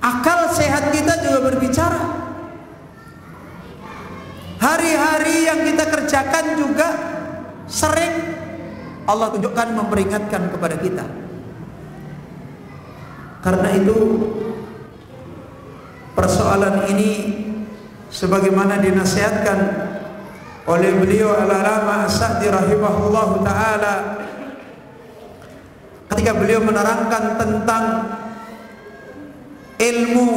akal sehat kita juga berbicara, hari-hari yang kita kerjakan juga sering Allah tunjukkan, memperingatkan kepada kita. Karena itu persoalan ini sebagaimana dinasihatkan oleh beliau Al-Alama As-Sa'di rahimahullahu ta'ala ketika beliau menerangkan tentang ilmu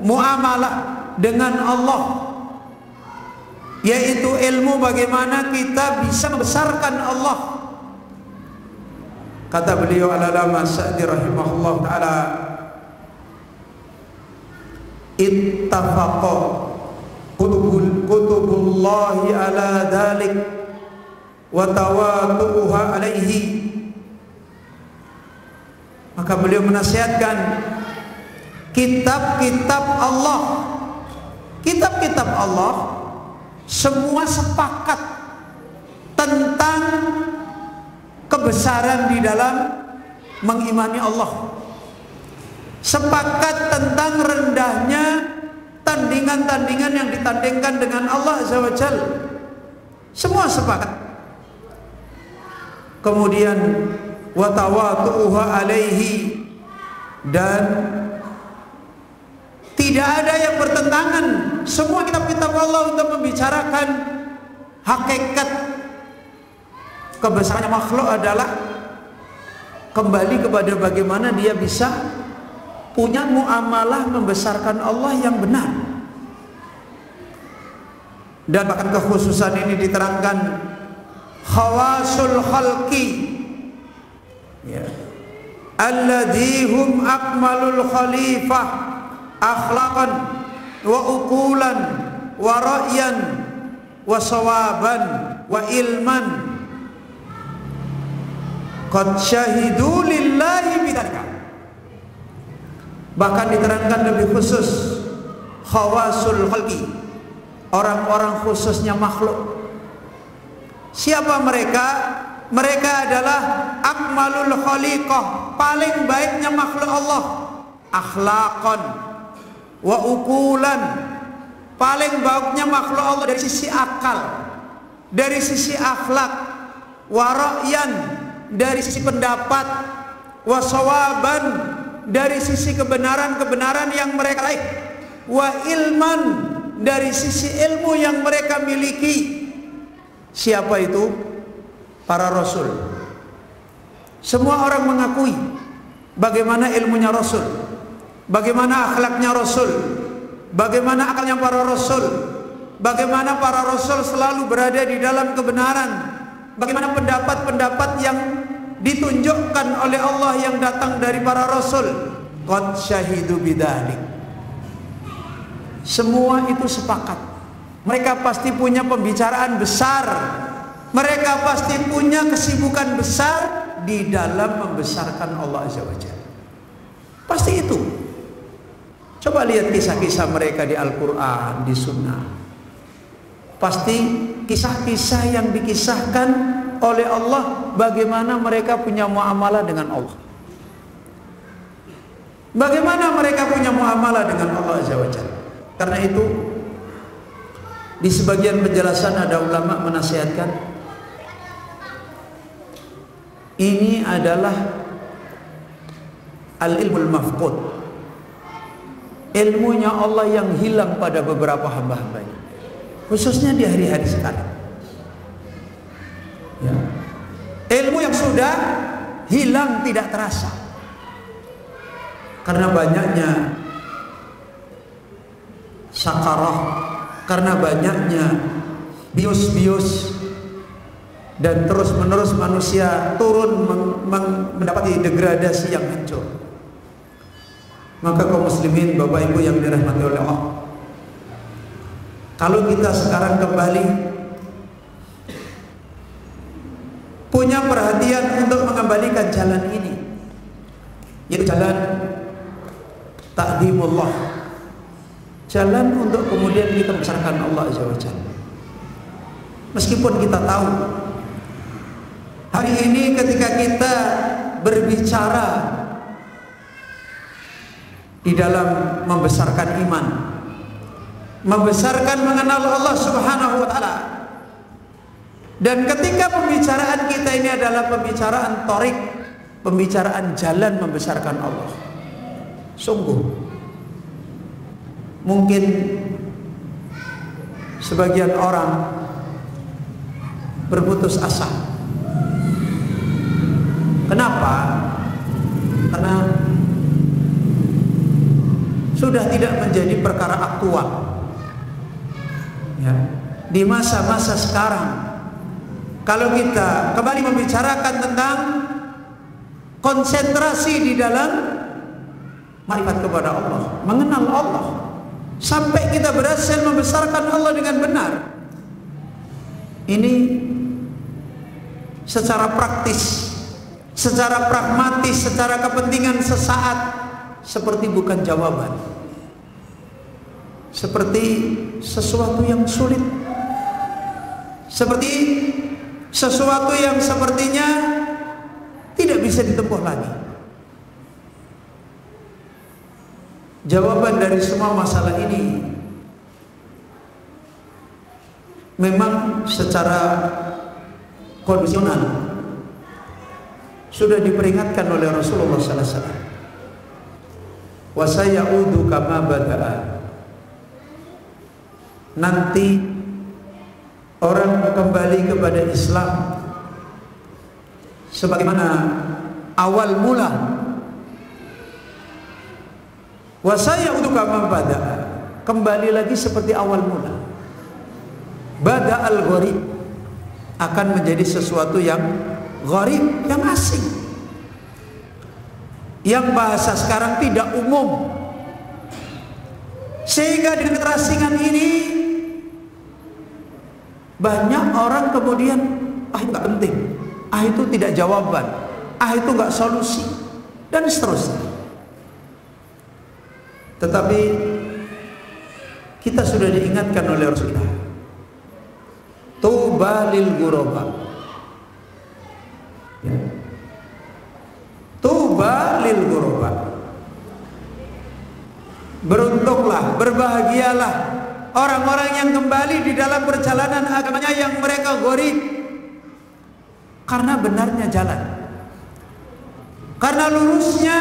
muamalah dengan Allah, yaitu ilmu bagaimana kita bisa membesarkan Allah. Kata beliau Al-Alama As-Sa'di rahimahullah ta'ala, ittafaqa kutubullahi ala dhalik wa tawatu'uha alaihi. Maka beliau menasihatkan kitab-kitab Allah semua sepakat tentang kebesaran di dalam mengimani Allah, sepakat tentang rendahnya tandingan-tandingan yang ditandingkan dengan Allah Azza wa Jalla. Semua sepakat. Kemudian wa tawatu'uha alaihi, dan tidak ada yang bertentangan. Semua kitab-kitab Allah untuk membicarakan hakikat kebesarannya makhluk adalah kembali kepada bagaimana dia bisa punya muamalah membesarkan Allah yang benar. Dan bahkan kekhususan ini diterangkan khawasul khalqi, ya, alladzi hum akmalul khalifah akhlaqan wa uqulan wa ra'yan wa sawaban wa ilman qad syahidu lillahi bidzalika. Bahkan diterangkan lebih khusus khawasul khalqi, orang-orang khususnya makhluk. Siapa mereka? Mereka adalah akmalul khaliqah, paling baiknya makhluk Allah, akhlaqan wa uqulan, paling baiknya makhluk Allah dari sisi akal, dari sisi akhlak, wa ra'yan, dari sisi pendapat, wa sawaban, dari sisi kebenaran-kebenaran yang mereka raih, wa ilman, dari sisi ilmu yang mereka miliki. Siapa itu? Para Rasul. Semua orang mengakui bagaimana ilmunya Rasul, bagaimana akhlaknya Rasul, bagaimana akalnya para Rasul, bagaimana para Rasul selalu berada di dalam kebenaran, bagaimana pendapat-pendapat yang ditunjukkan oleh Allah yang datang dari para Rasul. Qad syahidu bidzalik. Semua itu sepakat. Mereka pasti punya pembicaraan besar, mereka pasti punya kesibukan besar di dalam membesarkan Allah Azza wa Jalla. Pasti itu. Coba lihat kisah-kisah mereka di Al-Quran, di Sunnah. Pasti kisah-kisah yang dikisahkan oleh Allah, bagaimana mereka punya muamalah dengan Allah, bagaimana mereka punya muamalah dengan Allah Azza wa Jalla. Karena itu di sebagian penjelasan ada ulama menasihatkan, ini adalah al-ilmul mafqud, ilmunya Allah yang hilang pada beberapa hamba-hambanya, khususnya di hari-hari sekarang, ya. Ilmu yang sudah hilang tidak terasa karena banyaknya sakarah, karena banyaknya bius-bius, dan terus-menerus manusia turun mendapati degradasi yang hancur. Maka kaum muslimin, Bapak Ibu yang dirahmati oleh Allah, kalau kita sekarang kembali punya perhatian untuk mengembalikan jalan ini, yaitu jalan ta'zimullah, jalan untuk kemudian kita membesarkan Allah Azza wa Jalla. Meskipun kita tahu hari ini ketika kita berbicara di dalam membesarkan iman, membesarkan mengenal Allah Subhanahu wa taala, dan ketika pembicaraan kita ini adalah pembicaraan thorik, pembicaraan jalan membesarkan Allah, sungguh mungkin sebagian orang berputus asa. Kenapa? Karena sudah tidak menjadi perkara aktual, ya. Di masa-masa sekarang, kalau kita kembali membicarakan tentang konsentrasi di dalam marifat kepada Allah, mengenal Allah, sampai kita berhasil membesarkan Allah dengan benar, ini secara praktis, secara pragmatis, secara kepentingan sesaat, seperti bukan jawaban, seperti sesuatu yang sulit, seperti sesuatu yang sepertinya tidak bisa ditempuh lagi. Jawaban dari semua masalah ini memang secara kondisional sudah diperingatkan oleh Rasulullah sallallahu alaihi wasallam. Wa sayaudu kama bada'a. Nanti orang kembali kepada Islam sebagaimana awal mula. Wa sayaudu kama bada'a. Kembali lagi seperti awal mula. Bada'al gharib, akan menjadi sesuatu yang gharib, yang asing, yang bahasa sekarang tidak umum, sehingga dengan keterasingan ini banyak orang kemudian itu nggak penting, itu tidak jawaban, itu nggak solusi, dan seterusnya. Tetapi kita sudah diingatkan oleh Rasulullah, tuba lil ghuraba, ya. Tuba lil ghuraba, beruntunglah, berbahagialah orang-orang yang kembali di dalam perjalanan agamanya yang mereka gharib, karena benarnya jalan, karena lurusnya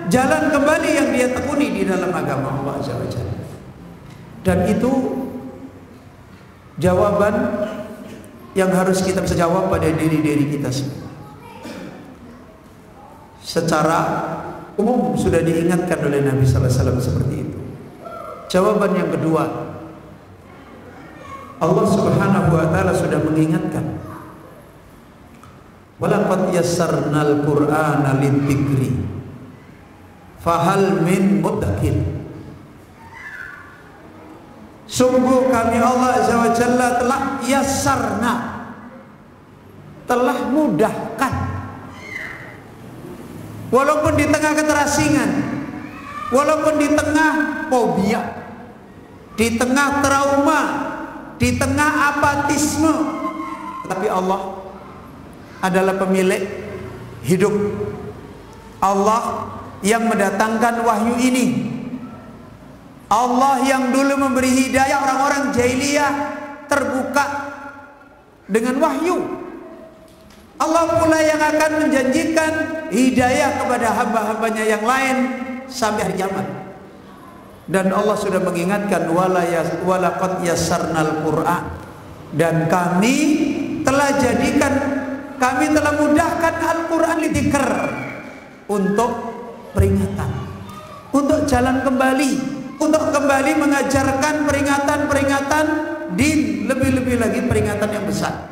jalan kembali yang dia tekuni di dalam agama Allah Azza wa Jalla. Dan itu jawaban yang harus kita bisa jawab pada diri-diri kita semua. Secara umum sudah diingatkan oleh Nabi sallallahu alaihi wasallam seperti itu. Jawaban yang kedua, Allah Subhanahu wa taala sudah mengingatkan, walaqad yassarnal qur'ana lidzikri fahal min muddakir. Sungguh kami Allah Azza wa Jalla telah yassarna, telah mudahkan, walaupun di tengah keterasingan, walaupun di tengah fobia, di tengah trauma, di tengah apatisme, tetapi Allah adalah pemilik hidup. Allah yang mendatangkan wahyu ini. Allah yang dulu memberi hidayah orang-orang jahiliyah terbuka dengan wahyu. Allah pula yang akan menjanjikan hidayah kepada hamba-hambanya yang lain sampai hari kiamat. Dan Allah sudah mengingatkan walaqad yassarnal Qur'an, dan kami telah jadikan, kami telah mudahkan Al-Qur'an lidzikr, untuk peringatan, untuk jalan kembali, untuk kembali mengajarkan peringatan-peringatan din, lebih-lebih lagi peringatan yang besar.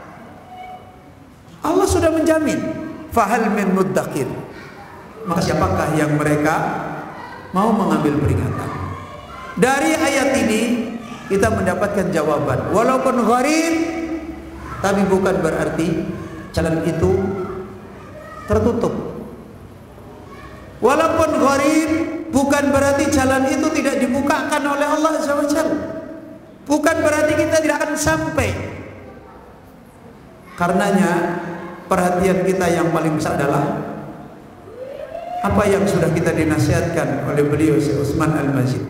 Allah sudah menjamin, fahal min muddakir, maka siapakah yang mereka mau mengambil peringatan. Dari ayat ini kita mendapatkan jawaban, walaupun gharib, tapi bukan berarti jalan itu tertutup. Walaupun gharib, bukan berarti jalan itu tidak dibukakan oleh Allah Azza wa Jalla. Bukan berarti kita tidak akan sampai. Karenanya perhatian kita yang paling besar adalah apa yang sudah kita dinasihatkan oleh beliau Syekh Utsman Al-Majid,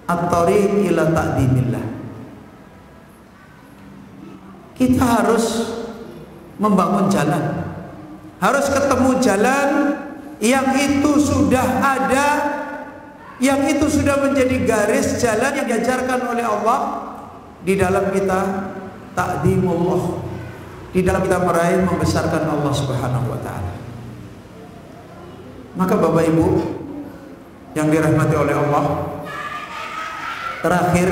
at-thariq ila ta'dimillah. Kita harus membangun jalan, harus ketemu jalan yang itu sudah ada, yang itu sudah menjadi garis jalan yang diajarkan oleh Allah di dalam kita ta'dimullah, di dalam kita meraih membesarkan Allah Subhanahu wa taala. Maka Bapak Ibu yang dirahmati oleh Allah, terakhir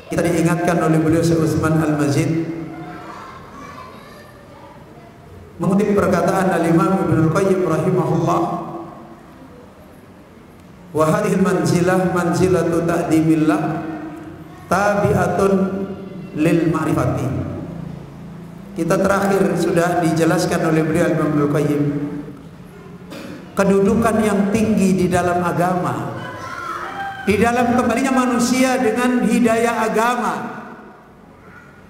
kita diingatkan oleh beliau Syekh Utsman Al-Majid mengutip perkataan Al-Imam Ibnu Qayyim rahimahullah, wa hadhihi manzilah manzilatu ta'dimillah tabi'atun lil ma'rifati. Kita terakhir sudah dijelaskan oleh beliau Imam Ibnu Qayyim kedudukan yang tinggi di dalam agama, di dalam kembalinya manusia dengan hidayah agama,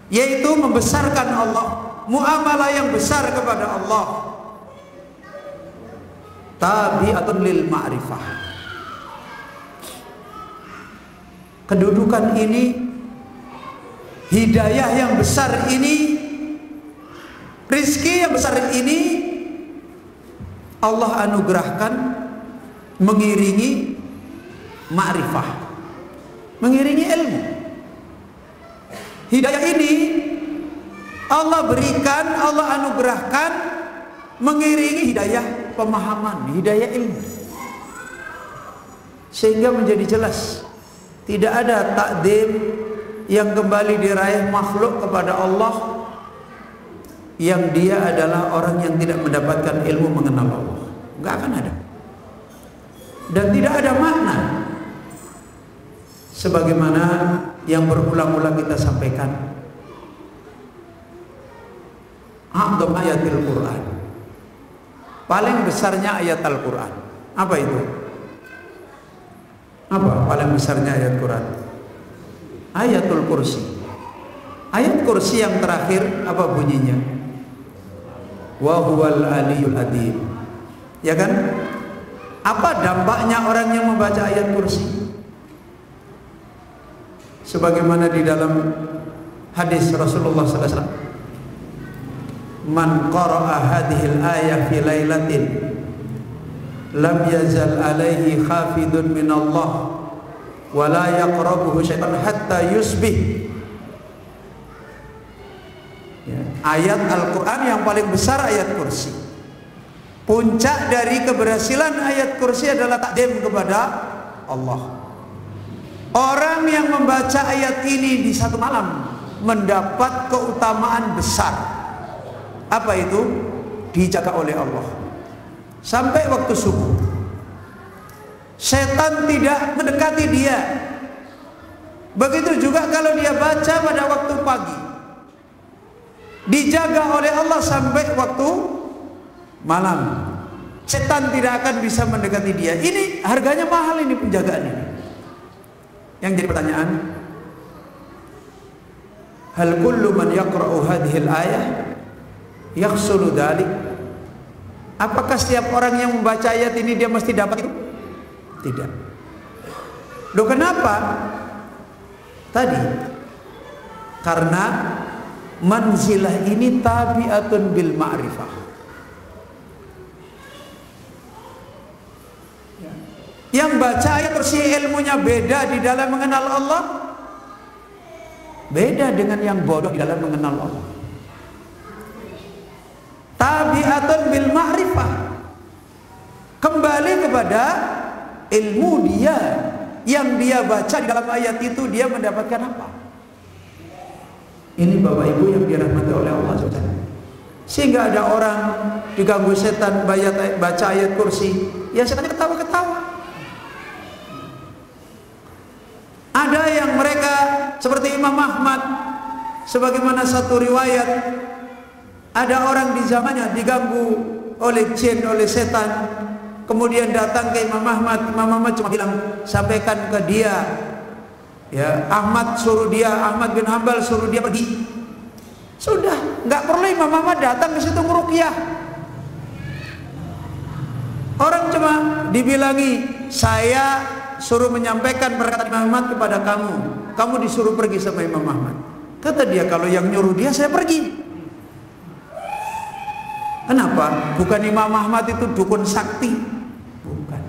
yaitu membesarkan Allah, muamalah yang besar kepada Allah, tabi'atun lil ma'rifah, kedudukan ini, hidayah yang besar ini, rizki yang besar ini Allah anugerahkan mengiringi ma'rifah, mengiringi ilmu. Hidayah ini Allah berikan, Allah anugerahkan mengiringi hidayah pemahaman, hidayah ilmu, sehingga menjadi jelas tidak ada takdim yang kembali diraih makhluk kepada Allah yang dia adalah orang yang tidak mendapatkan ilmu mengenal Allah. Enggak akan ada. Dan tidak ada makna sebagaimana yang berulang-ulang kita sampaikan. A'dham ayatil Quran, paling besarnya ayat Al-Quran. Apa itu? Apa paling besarnya ayat Quran? Ayatul Kursi. Ayat kursi yang terakhir apa bunyinya? Wa huwal aliyul adzim. Ya kan? Apa dampaknya orang yang membaca ayat kursi? Sebagaimana di dalam hadis Rasulullah SAW, man qara'a hadhil ayah fi lailatin lam yazal alaihi khafidun min Allah wa la yaqrabuhu syaitan hatta yusbih. Ya, ayat Al-Quran yang paling besar ayat kursi. Puncak dari keberhasilan ayat kursi adalah takdim kepada Allah. Orang yang membaca ayat ini di satu malam mendapat keutamaan besar. Apa itu? Dijaga oleh Allah sampai waktu subuh. Setan tidak mendekati dia. Begitu juga kalau dia baca pada waktu pagi, dijaga oleh Allah sampai waktu malam. Setan tidak akan bisa mendekati dia. Ini harganya mahal, ini penjagaan ini. Yang jadi pertanyaan, hal kullu man yaqra'u hadhil ayah yahsulu dzalik? Apakah setiap orang yang membaca ayat ini dia mesti dapat itu? Tidak. Loh, kenapa? Tadi karena manzilah ini tabi'atun bil ma'rifah. Yang baca ayat kursi ilmunya beda di dalam mengenal Allah, beda dengan yang bodoh di dalam mengenal Allah. Tabi'atun bil ma'rifah, kembali kepada ilmu dia. Yang dia baca di dalam ayat itu dia mendapatkan apa? Ini Bapak Ibu yang dirahmati oleh Allah SWT. Sehingga ada orang diganggu setan baca ayat kursi, ya setannya ketawa-ketawa. Ada yang mereka seperti Imam Ahmad, sebagaimana satu riwayat, ada orang di zamannya diganggu oleh jin, oleh setan, kemudian datang ke Imam Ahmad. Imam Ahmad cuma bilang, sampaikan ke dia, ya, Ahmad bin Hanbal suruh dia pergi. Sudah, nggak perlu Imam Ahmad datang ke situ meruqyah. Orang cuma dibilangi, saya suruh menyampaikan perkataan Imam Ahmad kepada kamu. Kamu disuruh pergi sama Imam Ahmad. Kata dia, kalau yang nyuruh dia saya pergi. Kenapa? Bukan Imam Ahmad itu dukun sakti, bukan.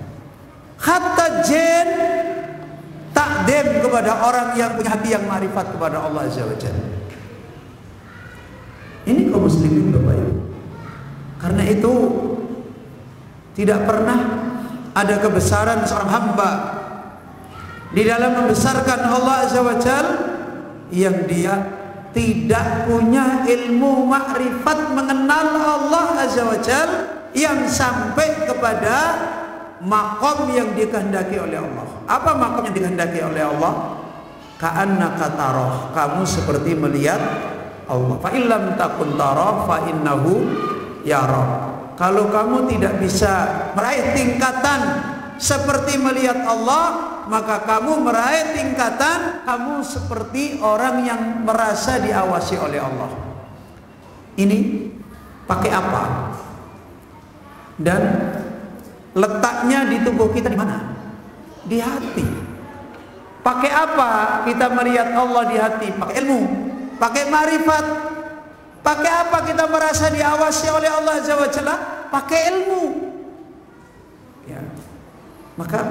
Hatta jin takdim kepada orang yang punya hati yang ma'rifat kepada Allah Azza wa Jalla. Ini kaum muslimin Bapak Ibu. Karena itu tidak pernah ada kebesaran seorang hamba di dalam membesarkan Allah Azza wa Jalla yang dia tidak punya ilmu makrifat mengenal Allah Azza wa Jalla yang sampai kepada maqam yang dikehendaki oleh Allah. Apa maqam yang dikehendaki oleh Allah? Ka'annaka tarah, kamu seperti melihat Allah. Fa illam takun tarah fa innahu yara. Kalau kamu tidak bisa meraih tingkatan seperti melihat Allah, maka kamu meraih tingkatan kamu seperti orang yang merasa diawasi oleh Allah. Ini pakai apa? Dan letaknya di tubuh kita di mana? Di hati. Pakai apa kita melihat Allah di hati? Pakai ilmu, pakai marifat. Pakai apa kita merasa diawasi oleh Allah Azza wa Jalla? Pakai ilmu. Ya. Maka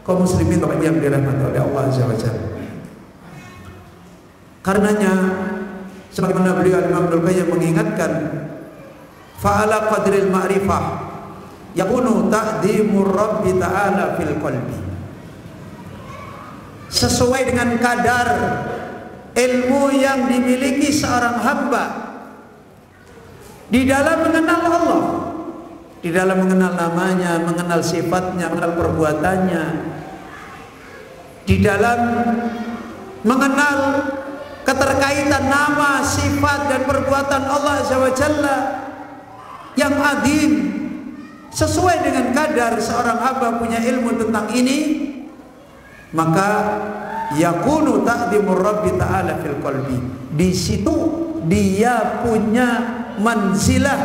kaum muslimin yang dirahmati oleh Allah Azza wa Jalla. Karenanya sebagaimana beliau Imam Ibnu Qayyim mengingatkan, fa'ala qadril ma'rifah yakunu ta'dhimur Rabbi ta'ala fil qalbi. Sesuai dengan kadar ilmu yang dimiliki seorang hamba di dalam mengenal Allah, di dalam mengenal namanya, mengenal sifatnya, mengenal perbuatannya, di dalam mengenal keterkaitan nama, sifat dan perbuatan Allah Azza wa Jalla yang azim. Sesuai dengan kadar seorang hamba punya ilmu tentang ini, maka yakunu ta'dhimur Rabbi ta'ala fil qalbi. Di situ dia punya manzilah,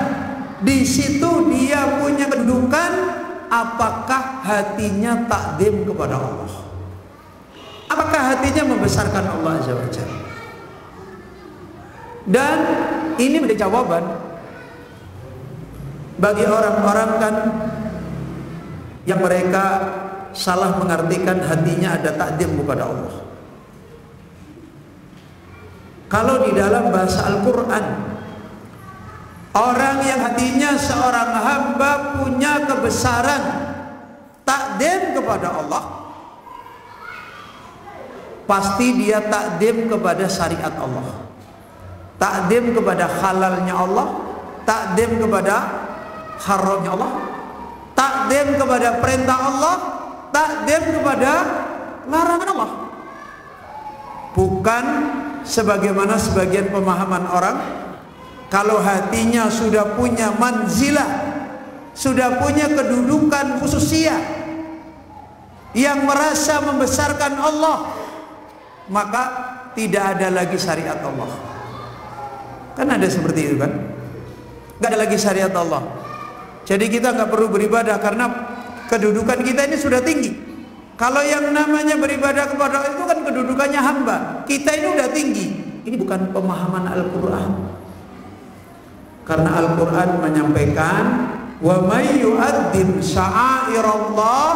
di situ dia punya kedudukan. Apakah hatinya takdim kepada Allah? Apakah hatinya membesarkan Allah Azza wa Jalla? Dan ini menjadi jawaban bagi orang-orang kan yang mereka salah mengartikan hatinya ada takdim kepada Allah. Kalau di dalam bahasa Al-Quran, orang yang hatinya seorang hamba punya kebesaran takdim kepada Allah, pasti dia takdim kepada syariat Allah, takdim kepada halalnya Allah, takdim kepada haramnya Allah, takdim kepada perintah Allah, takdim kepada larangan Allah. Bukan sebagaimana sebagian pemahaman orang, kalau hatinya sudah punya manzilah, sudah punya kedudukan khususiyah yang merasa membesarkan Allah, maka tidak ada lagi syariat Allah. Kan ada seperti itu kan? Gak ada lagi syariat Allah. Jadi kita gak perlu beribadah karena kedudukan kita ini sudah tinggi. Kalau yang namanya beribadah kepada Allah itu kan kedudukannya hamba. Kita ini udah tinggi. Ini bukan pemahaman Al-Quran. Karena Al-Quran menyampaikan, wa may yu'adzim sya'airallah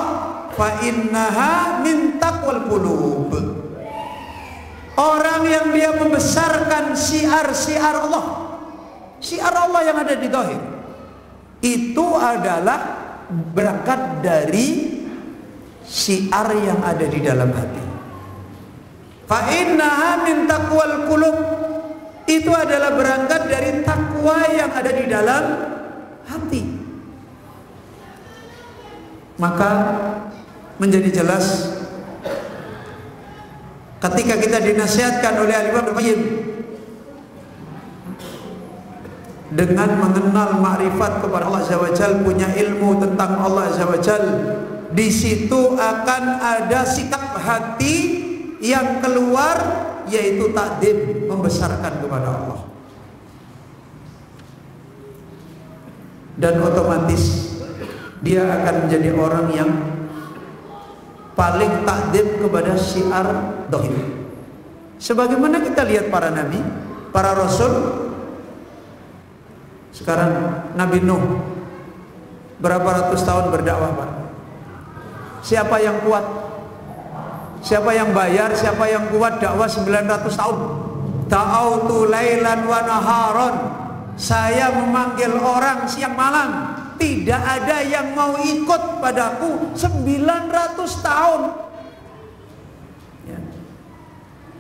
fa innaha min taqwal qulub. Orang yang dia membesarkan syiar-syiar Allah, syiar Allah yang ada di zahir, itu adalah berangkat dari syiar yang ada di dalam hati. Fa innaha min taqwal qulub, itu adalah berangkat dari takwa yang ada di dalam hati. Maka menjadi jelas ketika kita dinasihatkan oleh Al-Imam Ibnu Qayyim dengan mengenal makrifat kepada Allah Azza wa Jalla, punya ilmu tentang Allah Azza wa Jalla, di situ akan ada sikap hati yang keluar, yaitu takdim, membesarkan kepada Allah. Dan otomatis dia akan menjadi orang yang paling takdim kepada syiar dhahir. Sebagaimana kita lihat para nabi, para rasul. Sekarang Nabi Nuh berapa ratus tahun berdakwah, Pak? Siapa yang kuat? Siapa yang bayar? Siapa yang kuat dakwah 900 tahun? Ta'autu lailan wa naharon. Saya memanggil orang siang malam, tidak ada yang mau ikut padaku 900 tahun. Ya.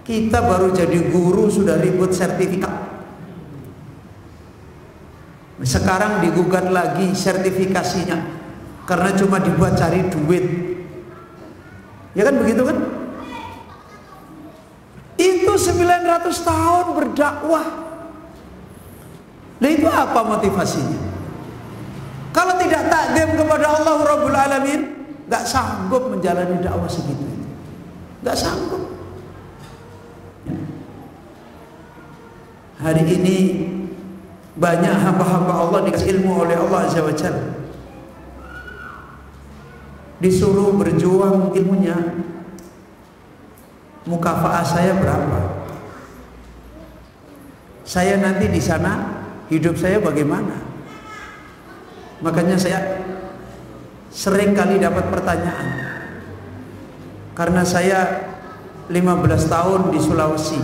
Kita baru jadi guru sudah ribut sertifikat. Sekarang digugat lagi sertifikasinya karena cuma dibuat cari duit. Ya kan begitu kan? Itu 900 tahun berdakwah. Nah itu apa motivasinya? Kalau tidak takdim kepada Allah Rabbul Alamin, gak sanggup menjalani dakwah segitu. Gak sanggup. Hari ini banyak hamba-hamba Allah dikasih ilmu oleh Allah Azza wa Jalla, disuruh berjuang ilmunya, mukafaah saya berapa? Saya nanti di sana hidup saya bagaimana? Makanya saya sering kali dapat pertanyaan. Karena saya 15 tahun di Sulawesi.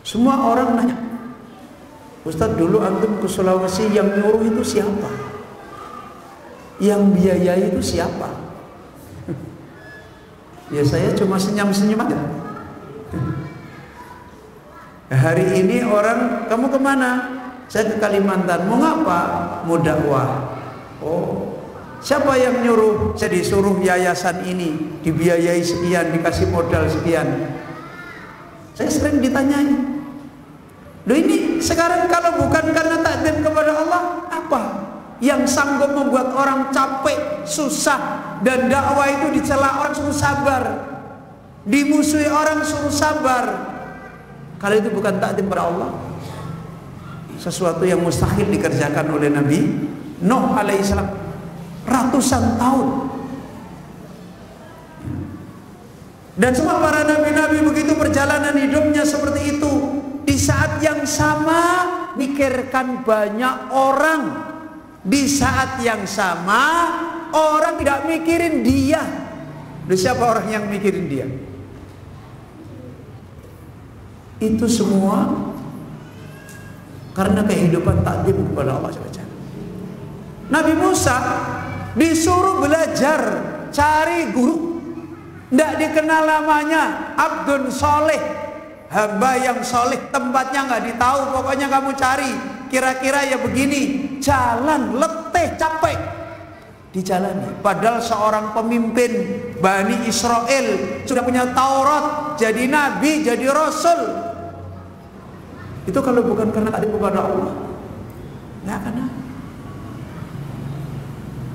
Semua orang nanya, Ustadz, dulu antum ke Sulawesi yang nyuruh itu siapa? Yang biayai itu siapa? Ya saya cuma senyum-senyum aja. Hari ini orang, kamu kemana? Saya ke Kalimantan. Mau ngapa? Mau dakwah. Oh, siapa yang nyuruh? Saya disuruh yayasan ini, dibiayai sekian, dikasih modal sekian. Saya sering ditanyai, loh ini sekarang kalau bukan karena takdim kepada Allah, apa yang sanggup membuat orang capek, susah, dan dakwah itu dicela orang suruh sabar, dimusuhi orang suruh sabar? Kalau itu bukan takdim kepada Allah, sesuatu yang mustahil dikerjakan oleh Nabi Nuh alaihissalam ratusan tahun. Dan semua para nabi-nabi begitu perjalanan hidupnya seperti itu. Di saat yang sama mikirkan banyak orang. Di saat yang sama orang tidak mikirin dia. Loh, siapa orang yang mikirin dia? Itu semua karena kehidupan takdim kepada Allah SWT. Nabi Musa disuruh belajar, cari guru. Tidak dikenal namanya, Abdun Soleh, hamba yang soleh, tempatnya nggak ditahu, pokoknya kamu cari, kira-kira ya begini, jalan letih capek dijalani. Padahal seorang pemimpin Bani Israel sudah punya Taurat, jadi nabi, jadi rasul. Itu kalau bukan karena takdir kepada Allah, nggak akan ada.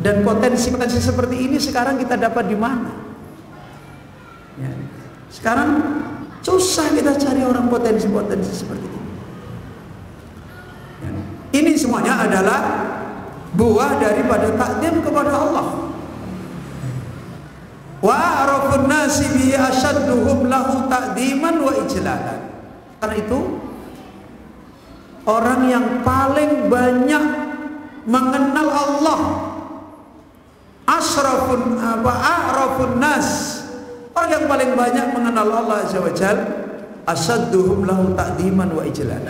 Dan potensi-potensi seperti ini sekarang kita dapat di mana? Ya. Sekarang susah kita cari orang potensi-potensi seperti ini. Ya. Ini semuanya adalah buah daripada takdim kepada Allah. Wa a'rafun nasi bihi asyadduhum lahu ta'diman wa ijlalan. Karena itu orang yang paling banyak mengenal Allah, a'rafun nas, orang yang paling banyak mengenal Allah Azza wa Jalla, asadduhum lahu ta'diman wa ijlal,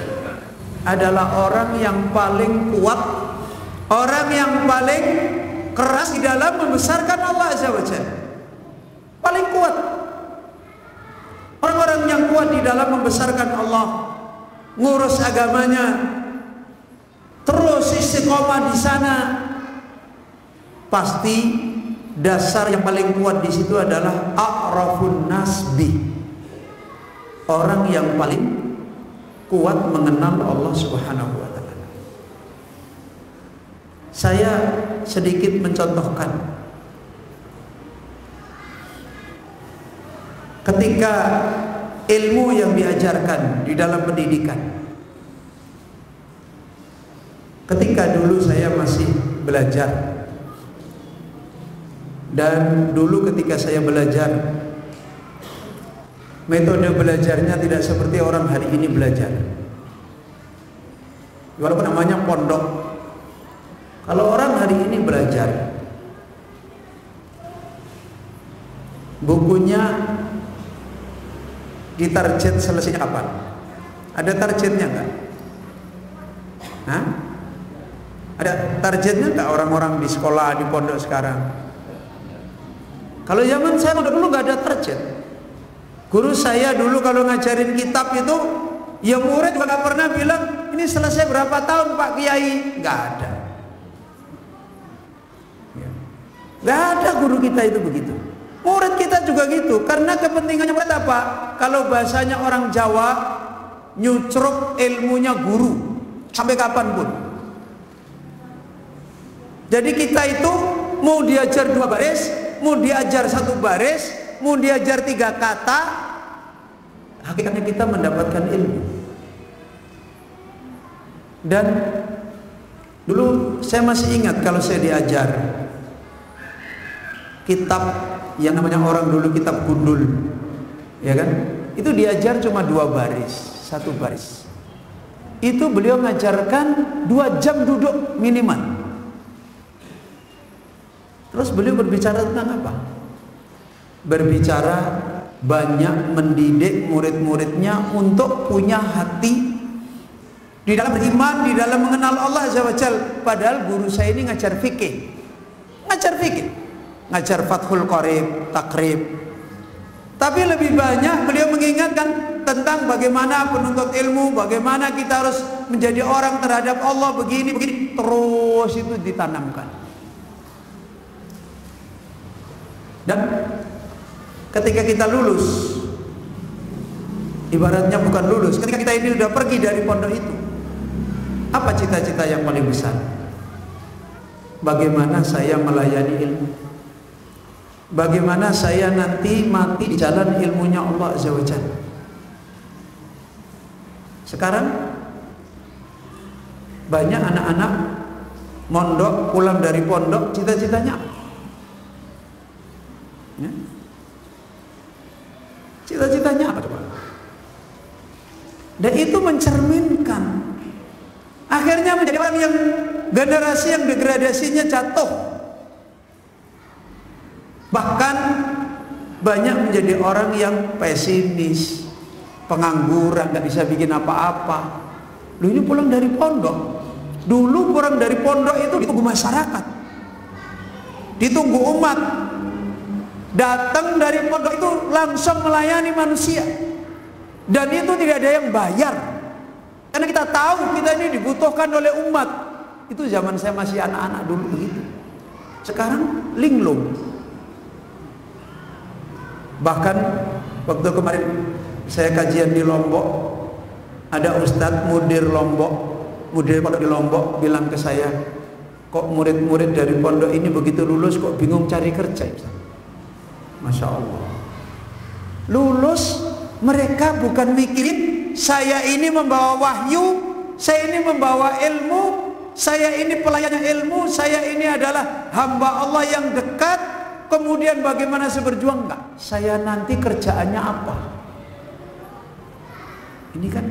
adalah orang yang paling kuat, orang yang paling keras di dalam membesarkan Allah Azza wa Jalla. Paling kuat. Orang-orang yang kuat di dalam membesarkan Allah, ngurus agamanya, terus istiqomah di sana, pasti dasar yang paling kuat di situ adalah a'rafun nasbi, orang yang paling kuat mengenal Allah Subhanahu wa taala. Saya sedikit mencontohkan. Ketika ilmu yang diajarkan di dalam pendidikan, ketika dulu saya masih belajar, dan dulu ketika saya belajar, metode belajarnya tidak seperti orang hari ini belajar. Walaupun namanya pondok, kalau orang hari ini belajar, bukunya ditarget selesainya kapan? Ada targetnya enggak? Hah? Ada targetnya enggak orang-orang di sekolah, di pondok sekarang? Kalau zaman saya dulu enggak ada target. Guru saya dulu kalau ngajarin kitab itu, ya murid juga enggak pernah bilang ini selesai berapa tahun Pak Kiai, enggak ada. Enggak ada guru kita itu begitu. Murid kita juga gitu, karena kepentingannya murid apa? Kalau bahasanya orang Jawa, nyucruk ilmunya guru sampai kapanpun. Jadi kita itu mau diajar 2 baris, mau diajar 1 baris, mau diajar 3 kata, hakikatnya kita mendapatkan ilmu. Dan dulu saya masih ingat kalau saya diajar kitab yang namanya orang dulu kitab gundul, ya kan? Itu diajar cuma 2 baris, 1 baris. Itu beliau ngajarkan 2 jam duduk minimal. Terus beliau berbicara tentang apa? Berbicara banyak mendidik murid-muridnya untuk punya hati di dalam beriman, di dalam mengenal Allah Azza wa Jalla. Padahal guru saya ini ngajar fikih. Ngajar Fathul Qorib, Takrib. Tapi lebih banyak beliau mengingatkan tentang bagaimana penuntut ilmu, bagaimana kita harus menjadi orang terhadap Allah begini. Terus itu ditanamkan. Dan ketika kita lulus, ibaratnya bukan lulus, ketika kita ini sudah pergi dari pondok itu, apa cita-cita yang paling besar? Bagaimana saya melayani ilmu? Bagaimana saya nanti mati di jalan ilmunya Allah Azza wa Jalla? Sekarang banyak anak-anak mondok, pulang dari pondok, cita-citanya apa? Ya? Cita-citanya apa coba? Dan itu mencerminkan akhirnya menjadi orang yang generasi yang degradasinya jatuh. Bahkan banyak menjadi orang yang pesimis, pengangguran, gak bisa bikin apa-apa. Lu ini pulang dari pondok. Dulu pulang dari pondok itu ditunggu masyarakat, ditunggu umat. Datang dari pondok itu langsung melayani manusia. Dan itu tidak ada yang bayar. Karena kita tahu kita ini dibutuhkan oleh umat. Itu zaman saya masih anak-anak dulu begitu. Sekarang linglung. Bahkan waktu kemarin saya kajian di Lombok, ada Ustadz mudir pondok di Lombok bilang ke saya, kok murid-murid dari pondok ini begitu lulus kok bingung cari kerja. Masya Allah. Lulus mereka bukan mikirin saya ini membawa wahyu, saya ini membawa ilmu, saya ini pelayan ilmu, saya ini adalah hamba Allah yang dekat. Kemudian bagaimana saya berjuang? Enggak, saya nanti kerjaannya apa? Ini kan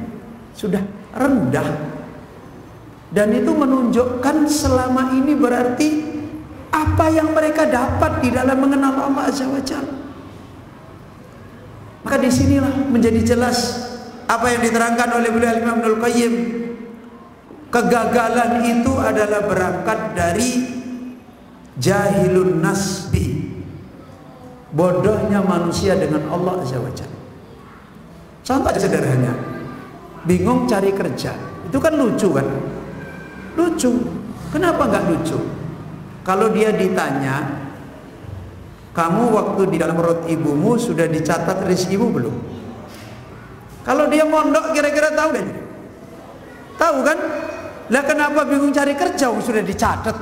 sudah rendah. Dan itu menunjukkan selama ini berarti apa yang mereka dapat di dalam mengenal Allah Azza wa Jalla. Maka disinilah menjadi jelas apa yang diterangkan oleh beliau Imam Ibnul Qayyim. Kegagalan itu adalah berangkat dari jahilun nasbi, bodohnya manusia dengan Allah Azza wa Jalla. Contoh sederhana, bingung cari kerja, itu kan lucu kan? Lucu. Kenapa nggak lucu? Kalau dia ditanya, kamu waktu di dalam perut ibumu sudah dicatat rezekimu belum? Kalau dia mondok kira-kira tahu kan? Tahu kan? Lah kenapa bingung cari kerja? Sudah dicatat.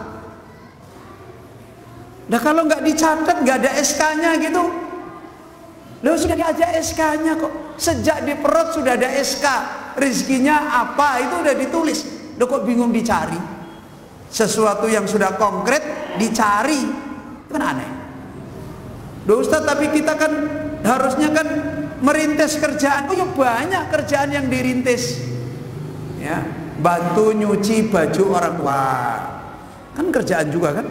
Nah kalau nggak dicatat, nggak ada SK-nya gitu, lo sudah ada SK-nya kok. Sejak di perut sudah ada SK, rezekinya apa itu udah ditulis. Lo kok bingung dicari? Sesuatu yang sudah konkret dicari, kan aneh. Loh Ustaz, tapi kita kan harusnya kan merintis kerjaan. Oh ya banyak kerjaan yang dirintis. Ya, bantu nyuci baju orang tua, kan kerjaan juga kan.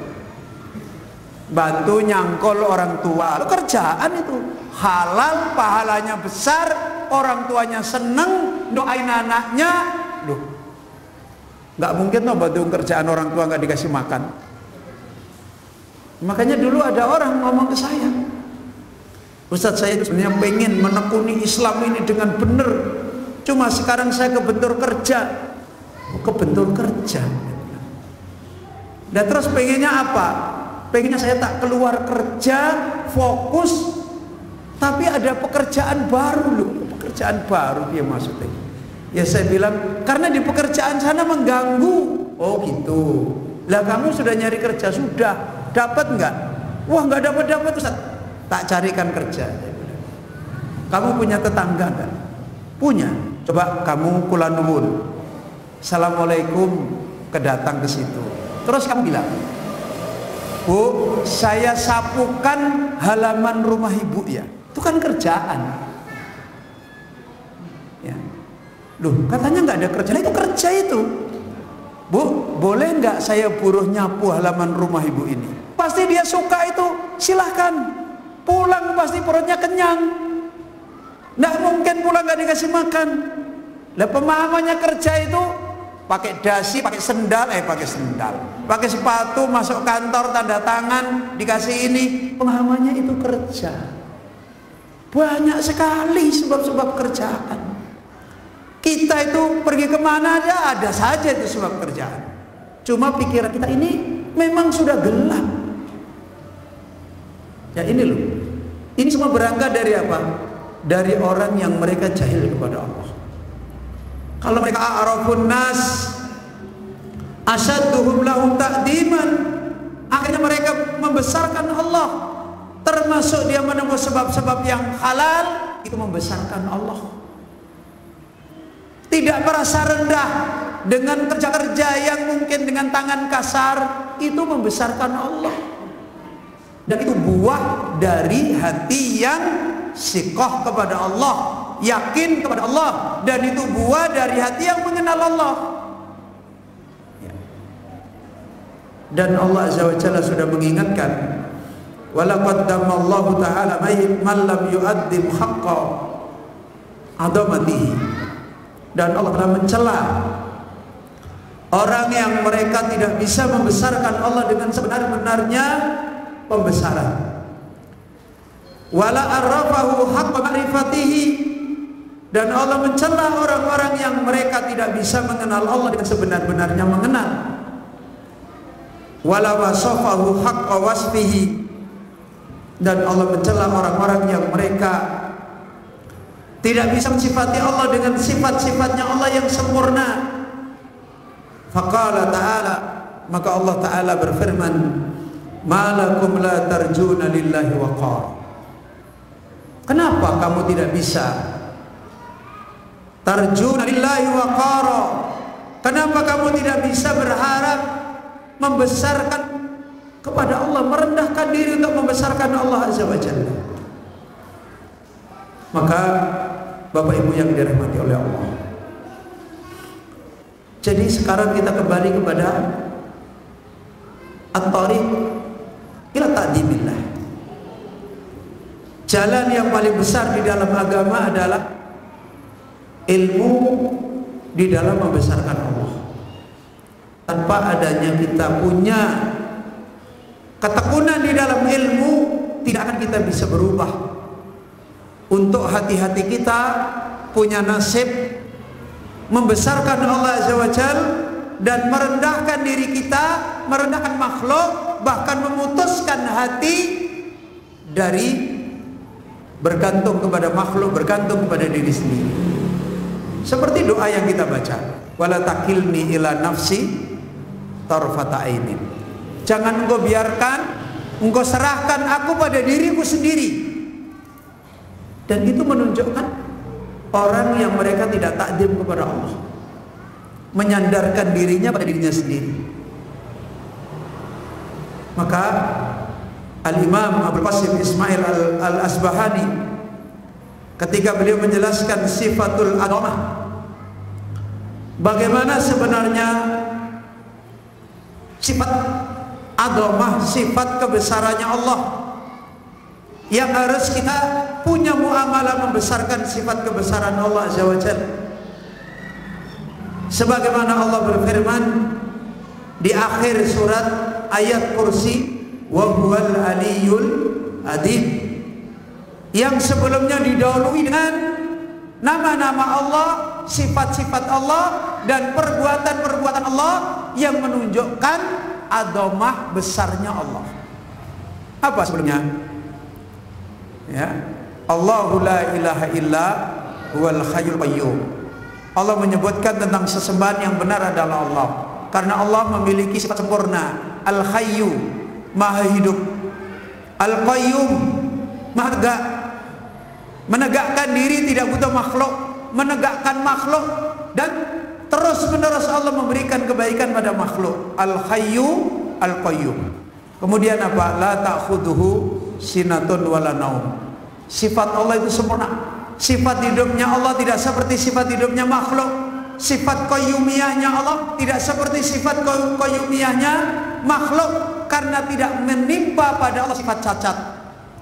Bantu nyangkol orang tua, lo kerjaan itu halal, pahalanya besar, orang tuanya seneng, doain anaknya. Loh, nggak mungkin no bantu kerjaan orang tua nggak dikasih makan. Makanya dulu ada orang ngomong ke saya, Ustadz, saya sebenarnya pengen menekuni Islam ini dengan benar, cuma sekarang saya kebentur kerja. Kebentur kerja. Dan terus pengennya apa? Pengennya saya tak keluar kerja, fokus, tapi ada pekerjaan baru loh. Pekerjaan baru dia maksudnya. Ya saya bilang, karena di pekerjaan sana mengganggu. Oh gitu. Lah kamu sudah nyari kerja? Sudah. Dapat nggak? Wah nggak dapat Ustaz. Tak carikan kerja. Kamu punya tetangga nggak? Punya. Coba kamu kula nuwun. Assalamualaikum, kedatang ke situ. Terus kamu bilang, Bu, saya sapukan halaman rumah ibu ya. Itu kan kerjaan. Ya. Loh, katanya nggak ada kerjaan. Itu kerja itu. Bu, boleh nggak saya buruh nyapu halaman rumah ibu ini? Pasti dia suka itu, silahkan. Pulang pasti perutnya kenyang. Nggak mungkin pulang nggak dikasih makan. Lah pemahamannya kerja itu pakai dasi, pakai sendal, pakai sepatu, masuk kantor, tanda tangan, dikasih ini. Pemahamannya itu kerja. Banyak sekali sebab-sebab kerjaan. Kita itu pergi kemana aja ada saja itu sebab kerjaan. Cuma pikiran kita ini memang sudah gelap. Ya ini loh. Ini semua berangkat dari apa? Dari orang yang mereka jahil kepada Allah. Kalau mereka a'rafun nas asyadduhum lahum ta'diman, akhirnya mereka membesarkan Allah. Termasuk dia menemukan sebab-sebab yang halal, itu membesarkan Allah. Tidak merasa rendah dengan kerja-kerja yang mungkin dengan tangan kasar, itu membesarkan Allah. Dan itu buah dari hati yang siqah kepada Allah, yakin kepada Allah, dan itu buah dari hati yang mengenal Allah. Dan Allah Azza wa Jalla sudah mengingatkan, walaqad dammallahu ta'ala man lam yu'addim haqqa 'azamatihi. Dan Allah telah mencela orang yang mereka tidak bisa membesarkan Allah dengan sebenar-benarnya pembesaran. Wala arrafahu haqqa ma'rifatihi. Dan Allah mencela orang-orang yang mereka tidak bisa mengenal Allah dengan sebenar-benarnya mengenal. Wala wasafahu haqqa wasfihi. Dan Allah mencela orang-orang yang mereka tidak bisa mensifati Allah dengan sifat-sifatnya Allah yang sempurna. Faqala ta'ala, maka Allah Ta'ala berfirman, malakum la tarjuna lillahi waqar. Kenapa kamu tidak bisa tarjuna lillahi waqara? Kenapa kamu tidak bisa berharap membesarkan kepada Allah, merendahkan diri untuk membesarkan Allah Azza wa Jalla? Maka Bapak Ibu yang dirahmati oleh Allah, jadi sekarang kita kembali kepada at-tariq ila ta'dimillah. Jalan yang paling besar di dalam agama adalah ilmu di dalam membesarkan Allah. Tanpa adanya kita punya ketekunan di dalam ilmu, tidak akan kita bisa berubah. Untuk hati-hati kita punya nasib membesarkan Allah Azza wa Jal dan merendahkan diri kita, merendahkan makhluk, bahkan memutuskan hati dari bergantung kepada makhluk, bergantung kepada diri sendiri. Seperti doa yang kita baca, wala takilni ila nafsi tarfata ainin. Jangan engkau biarkan, engkau serahkan aku pada diriku sendiri. Dan itu menunjukkan orang yang mereka tidak takdim kepada Allah, menyandarkan dirinya pada dirinya sendiri. Maka Al-Imam Abul Qasim Ismail Al-Asbahani ketika beliau menjelaskan sifatul adamah, bagaimana sebenarnya sifat adamah, sifat kebesarannya Allah, yang harus kita punya muamalah membesarkan sifat kebesaran Allah Azza wa Jalla. Sebagaimana Allah berfirman di akhir surat ayat kursi, wa huwal aliyyul adhim, yang sebelumnya didahului dengan nama-nama Allah, sifat-sifat Allah, dan perbuatan-perbuatan Allah yang menunjukkan adamah besarnya Allah. Apa sebelumnya? Ya, Allahu la ilaha illa huwal hayyul qayyum. Allah menyebutkan tentang sesembahan yang benar adalah Allah, karena Allah memiliki sifat sempurna. Al-Hayyu, Maha hidup. Al-Qayyum, Maha tegak, menegakkan diri, tidak butuh makhluk, menegakkan makhluk, dan terus menerus Allah memberikan kebaikan pada makhluk. Al-Hayyu, Al-Qayyum. Kemudian apa? La ta'khudhuhu sinatun wala naum. Sifat Allah itu sempurna. Sifat hidupnya Allah tidak seperti sifat hidupnya makhluk. Sifat qayyumiyahnya Allah tidak seperti sifat qayyumiyahnya makhluk, karena tidak menimpa pada Allah sifat cacat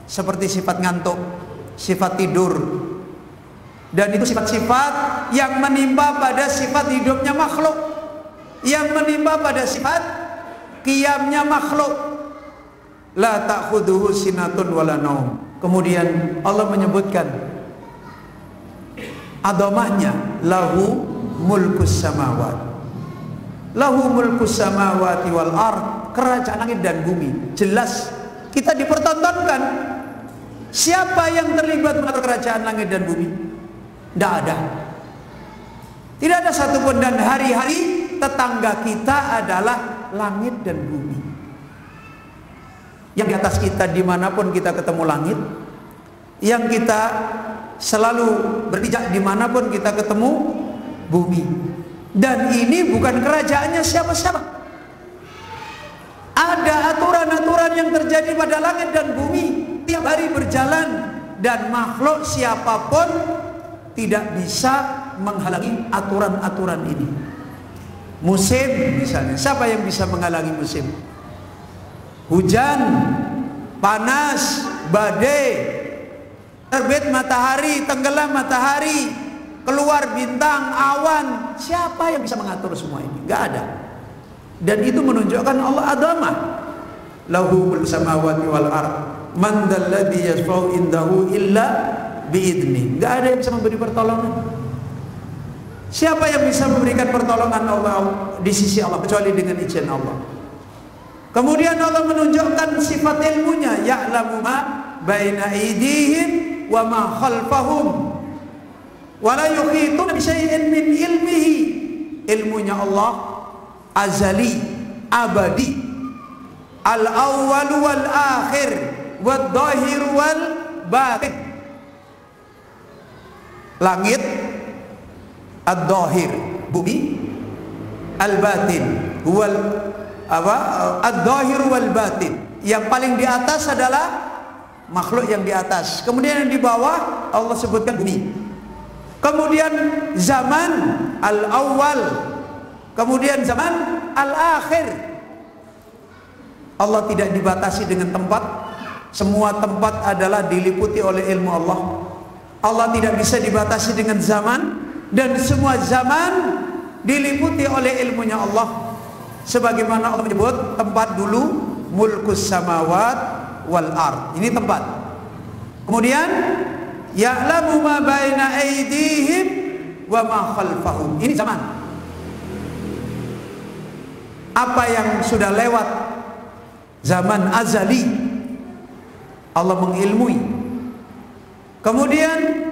seperti sifat ngantuk, sifat tidur. Dan itu sifat-sifat yang menimpa pada sifat hidupnya makhluk, yang menimpa pada sifat qiyamnya makhluk. La ta'khudhuhu sinatun wala naum. Kemudian Allah menyebutkan adamahnya, lahu mulkus samawat. Lahu mulkus samawati wal ard, kerajaan langit dan bumi. Jelas kita dipertontonkan. Siapa yang terlibat mengatur kerajaan langit dan bumi? Tidak ada. Tidak ada satupun. Dan hari-hari tetangga kita adalah langit dan bumi. Yang di atas kita dimanapun kita ketemu langit, yang kita selalu berpijak dimanapun kita ketemu bumi. Dan ini bukan kerajaannya siapa-siapa. Ada aturan-aturan yang terjadi pada langit dan bumi, tiap hari berjalan, dan makhluk siapapun tidak bisa menghalangi aturan-aturan ini. Musim misalnya, siapa yang bisa menghalangi musim? Hujan, panas, badai, terbit matahari, tenggelam matahari, keluar bintang, awan. Siapa yang bisa mengatur semua ini? Gak ada. Dan itu menunjukkan Allah adamah. Lahu mulku samawati wal ard, man dzalladzi yashfa'u indahu illa biidni. Gak ada yang bisa memberi pertolongan. Siapa yang bisa memberikan pertolongan Allah di sisi Allah kecuali dengan izin Allah. Kemudian Allah menunjukkan sifat ilmunya, ya'lamu ma baina aydihim wa ma khalfahum wa la yuhituna bi syai'in min ilmihi. Ilmunya Allah azali, abadi, al-awwal wal akhir, wad dhahir wal batin. Langit ad-dhahir, bumi al-batin, huwal ad-dhahir wal batin. Yang paling di atas adalah makhluk yang di atas. Kemudian yang di bawah Allah sebutkan bumi. Kemudian zaman al-awwal, kemudian zaman al-akhir. Allah tidak dibatasi dengan tempat. Semua tempat adalah diliputi oleh ilmu Allah. Allah tidak bisa dibatasi dengan zaman, dan semua zaman diliputi oleh ilmunya Allah. Sebagaimana Allah menyebut tempat dulu, mulkus samawat wal ard. Ini tempat. Kemudian ya'lamu ma baina aydihim wa ma khalfahum. Ini zaman. Apa yang sudah lewat, zaman azali, Allah mengilmui. Kemudian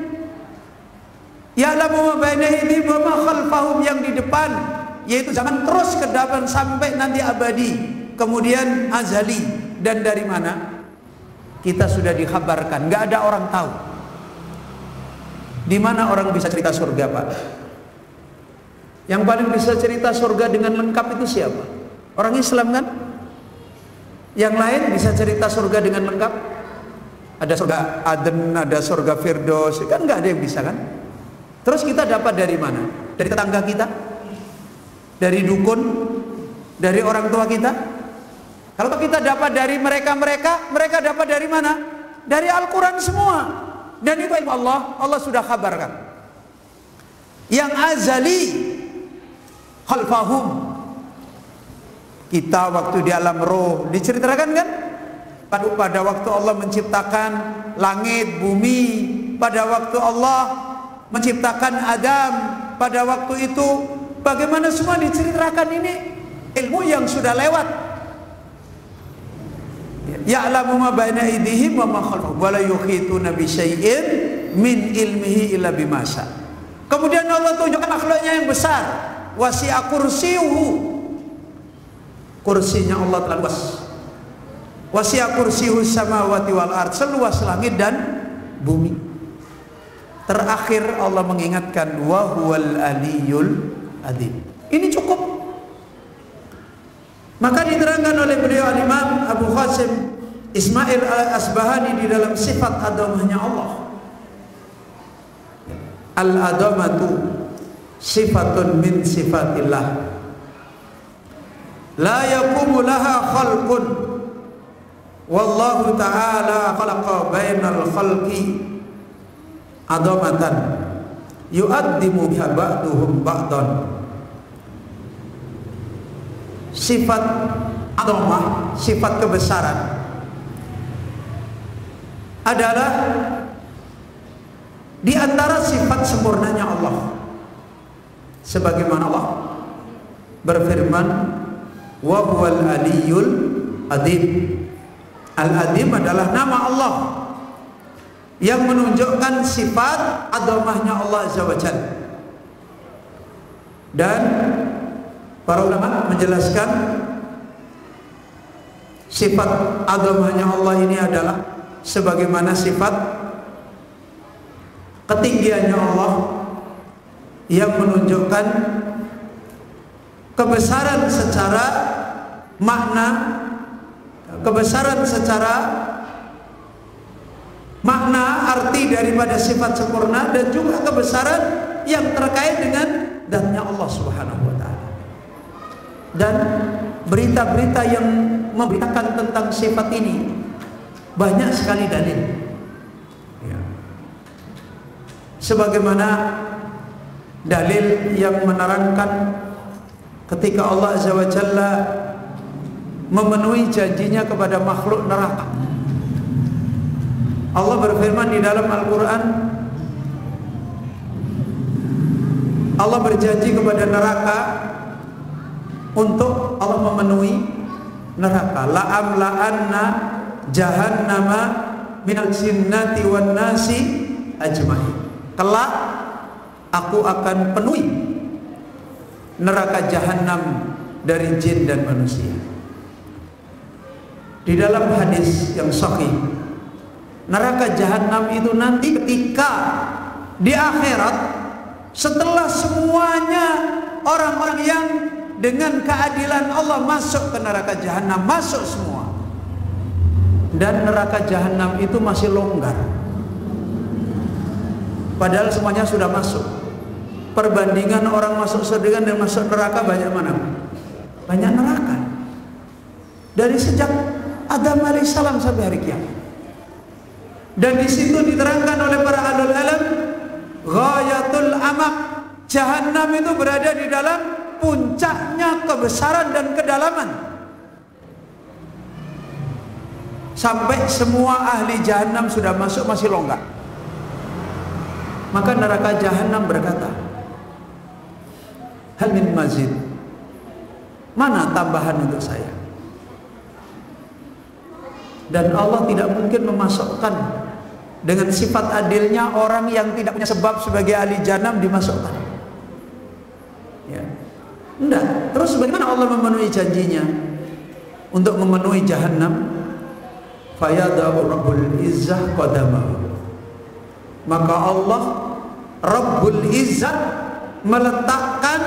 ya'lamu ma baina aydihim wa ma khalfahum, yang di depan, yaitu zaman terus ke depan sampai nanti abadi. Kemudian azali. Dan dari mana? Kita sudah dikhabarkan. Gak ada orang tahu. Di mana orang bisa cerita surga, Pak? Yang paling bisa cerita surga dengan lengkap itu siapa? Orang Islam kan? Yang lain bisa cerita surga dengan lengkap? Ada surga Aden, ada surga Firdaus, kan gak ada yang bisa kan? Terus kita dapat dari mana? Dari tetangga kita? Dari dukun, dari orang tua kita. Kalau kita dapat dari mereka dapat dari mana? Dari Al-Quran semua. Dan itu ilmu Allah, Allah sudah kabarkan. Yang azali, khalfahum. Kita waktu di alam roh diceritakan kan? Pada waktu Allah menciptakan langit, bumi, pada waktu Allah menciptakan Adam, pada waktu itu bagaimana semua diceritakan. Ini ilmu yang sudah lewat. Ya'lamu ma baina aydihim wa ma khalfahum wa la yuhituna bi syai'in min ilmihi illa bima syaa. Kemudian Allah tunjukkan makhluknya yang besar. Wasi'a kursiyuhu. Kursinya Allah telah luas. Wasi'a kursiyuhu samawati wal ard, seluas langit dan bumi. Terakhir Allah mengingatkan wa huwal aliyyul adzim. Ini cukup. Maka diterangkan oleh beliau Al-Imam Abu Qasim Ismail Al-Asbahani di dalam sifat adamahnya Allah. Al-adamatu sifatun min sifatillah, la yaqumu laha khalqun, wallahu ta'ala khalaqa bainal khalqi adamatan yu'addimu biha ba'duhum ba'dan. Sifat adamah, sifat kebesaran adalah di antara sifat sempurnanya Allah. Sebagaimana Allah berfirman, wa huwal aliyyul adim. Al-adim adalah nama Allah yang menunjukkan sifat adamahnya Allah Azza wa Jalla. Dan para ulama menjelaskan sifat adamahnya Allah ini adalah sebagaimana sifat ketinggiannya Allah yang menunjukkan kebesaran secara makna, kebesaran secara makna arti daripada sifat sempurna, dan juga kebesaran yang terkait dengan zatnya Allah Subhanahu wa taala. Dan berita-berita yang memberitakan tentang sifat ini banyak sekali dalil ya. Sebagaimana dalil yang menerangkan ketika Allah Azza wa Jalla memenuhi janjinya kepada makhluk neraka. Allah berfirman di dalam Al-Quran, Allah berjanji kepada neraka untuk Allah memenuhi neraka. La'amla'anna jahannama minal jinnati wan nasi ajma'in. Kelak aku akan penuhi neraka jahanam dari jin dan manusia. Di dalam hadis yang sahih, neraka jahanam itu nanti ketika di akhirat, setelah semuanya orang-orang yang dengan keadilan Allah masuk ke neraka jahanam, masuk semua, dan neraka jahanam itu masih longgar, padahal semuanya sudah masuk. Perbandingan orang masuk surga dan masuk neraka banyak mana? Banyak neraka. Dari sejak Adam alaihissalam sampai hari kiamat. Dan di situ diterangkan oleh para ahlul alam, ghayatul amaq, jahanam itu berada di dalam puncaknya kebesaran dan kedalaman, sampai semua ahli jahanam sudah masuk masih longgar. Maka neraka jahanam berkata, hal min mazid, mana tambahan untuk saya? Dan Allah tidak mungkin memasukkan dengan sifat adilnya orang yang tidak punya sebab sebagai ahli jahanam dimasukkan. Ya. Enggak. Terus bagaimana Allah memenuhi janjinya untuk memenuhi jahanam? Fayada'u Rabbul Izzah qadamahu. Maka Allah Rabbul Izzah meletakkan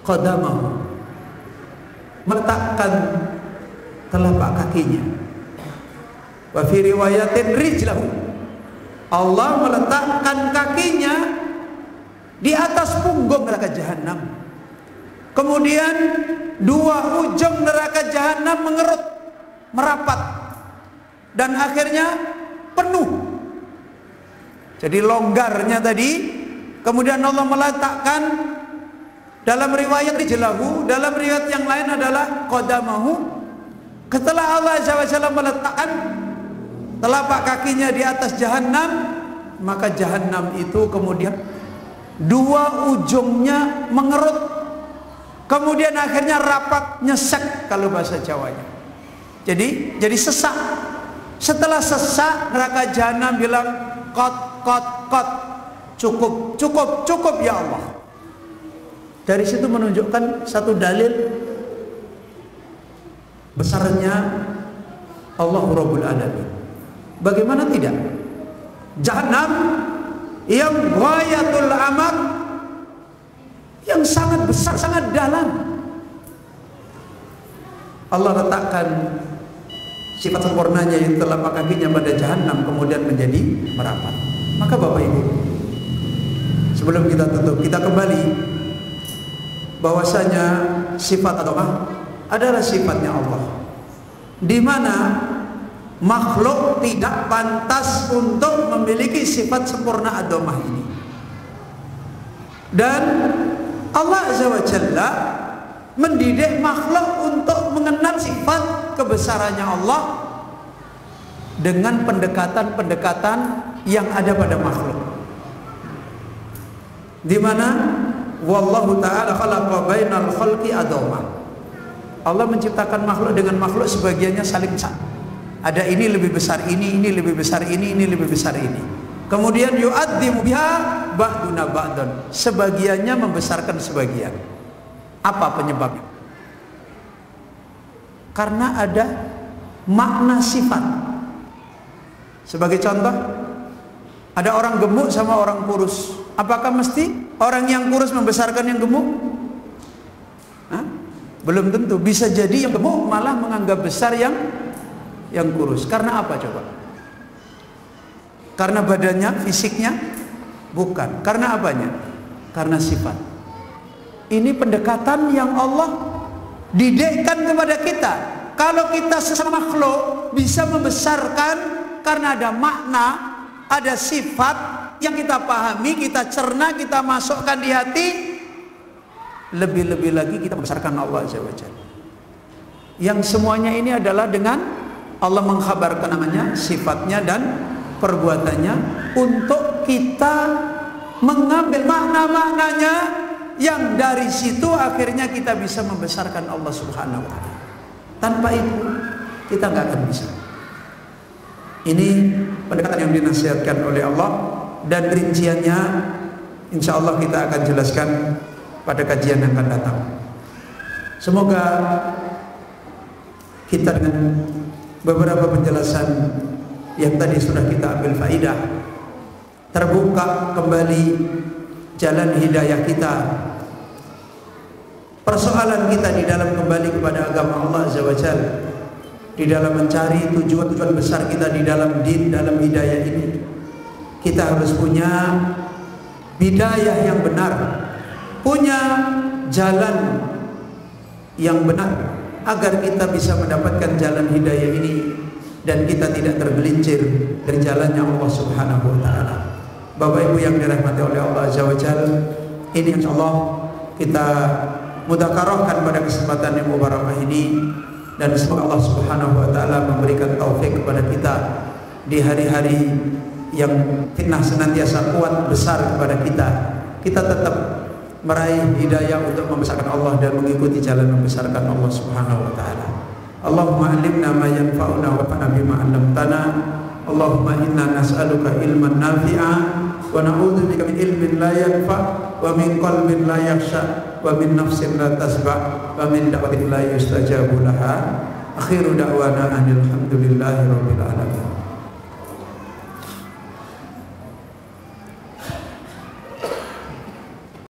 qadamahu, meletakkan telapak kakinya. Wa fi riwayatin rijlahu, Allah meletakkan kakinya di atas punggung neraka jahanam. Kemudian dua ujung neraka jahanam mengerut, merapat, dan akhirnya penuh. Jadi longgarnya tadi, kemudian Allah meletakkan dalam riwayat rijlahu, dalam riwayat yang lain adalah qadamahu. Setelah Allah Azza wa Jalla meletakkan telapak kakinya di atas jahanam, maka jahanam itu kemudian dua ujungnya mengerut, kemudian akhirnya rapat, nyesek kalau bahasa Jawanya. Jadi sesak. Setelah sesak, neraka jahanam bilang, kot, cukup ya Allah. Dari situ menunjukkan satu dalil besarnya Allah Rabbul Alamin. Bagaimana tidak? Jahanam yang ghayatul amaq, yang sangat besar, sangat dalam, Allah letakkan sifat sempurnanya yang telapak kakinya pada jahanam kemudian menjadi merapat. Maka Bapak Ibu, sebelum kita tutup, kita kembali bahwasanya sifat Ad-Domah adalah sifatnya Allah, di mana makhluk tidak pantas untuk memiliki sifat sempurna Ad-Domah ini. Dan Allah Azza wa Jalla mendidik makhluk untuk mengenal sifat kebesarannya Allah dengan pendekatan-pendekatan yang ada pada makhluk, di mana wallahu ta'ala khalaqa bainal khalqi Ad-Domah. Allah menciptakan makhluk dengan makhluk sebagiannya saling sama. Ada ini lebih besar ini lebih besar ini lebih besar ini. Kemudian yu'addzimu biha ba'duna ba'dan. Sebagiannya membesarkan sebagian. Apa penyebabnya? Karena ada makna sifat. Sebagai contoh, ada orang gemuk sama orang kurus. Apakah mesti orang yang kurus membesarkan yang gemuk? Hah? Belum tentu. Bisa jadi yang gemuk malah menganggap besar yang kurus. Karena apa coba? Karena badannya, fisiknya? Bukan. Karena apanya? Karena sifat. Ini pendekatan yang Allah didekkan kepada kita. Kalau kita sesama makhluk bisa membesarkan karena ada makna, ada sifat yang kita pahami, kita cerna, kita masukkan di hati. Lebih-lebih lagi kita membesarkan Allah Azza wa Jalla. Yang semuanya ini adalah dengan Allah mengkhabarkan namanya, sifatnya dan perbuatannya untuk kita mengambil makna-maknanya, yang dari situ akhirnya kita bisa membesarkan Allah Subhanahu wa ta'ala. Tanpa itu kita nggak akan bisa. Ini pendekatan yang dinasihatkan oleh Allah, dan rinciannya insya Allah kita akan jelaskan pada kajian yang akan datang. Semoga kita dengan beberapa penjelasan yang tadi sudah kita ambil faidah, terbuka kembali jalan hidayah kita, persoalan kita di dalam kembali kepada agama Allah Azza wa Jalla, di dalam mencari tujuan-tujuan besar kita di dalam din, dalam hidayah ini. Kita harus punya hidayah yang benar, punya jalan yang benar, agar kita bisa mendapatkan jalan hidayah ini dan kita tidak tergelincir dari jalannya Allah Subhanahu wa ta'ala. Bapak Ibu yang dirahmati oleh Allah Azza wa Jalla, ini insyaallah kita mudzakarahkan pada kesempatan yang mubarakah ini, dan semoga Allah Subhanahu wa ta'ala memberikan taufik kepada kita di hari-hari yang fitnah senantiasa kuat besar kepada kita. Kita tetap meraih hidayah untuk membesarkan Allah dan mengikuti jalan membesarkan Allah Subhanahu wa ta'ala. Allahumma alimna ma yanfa'una wa fa'na bima 'allamtana. Allahumma inna nas'aluka ilman nafi'a wa na'udzubika min ilmin la yanfa' wa min qalbin la yakhsha wa min nafsin la tasba' wa min da'watin la yustajabu laha. Akhiru da'wana alhamdulillahi rabbil alamin.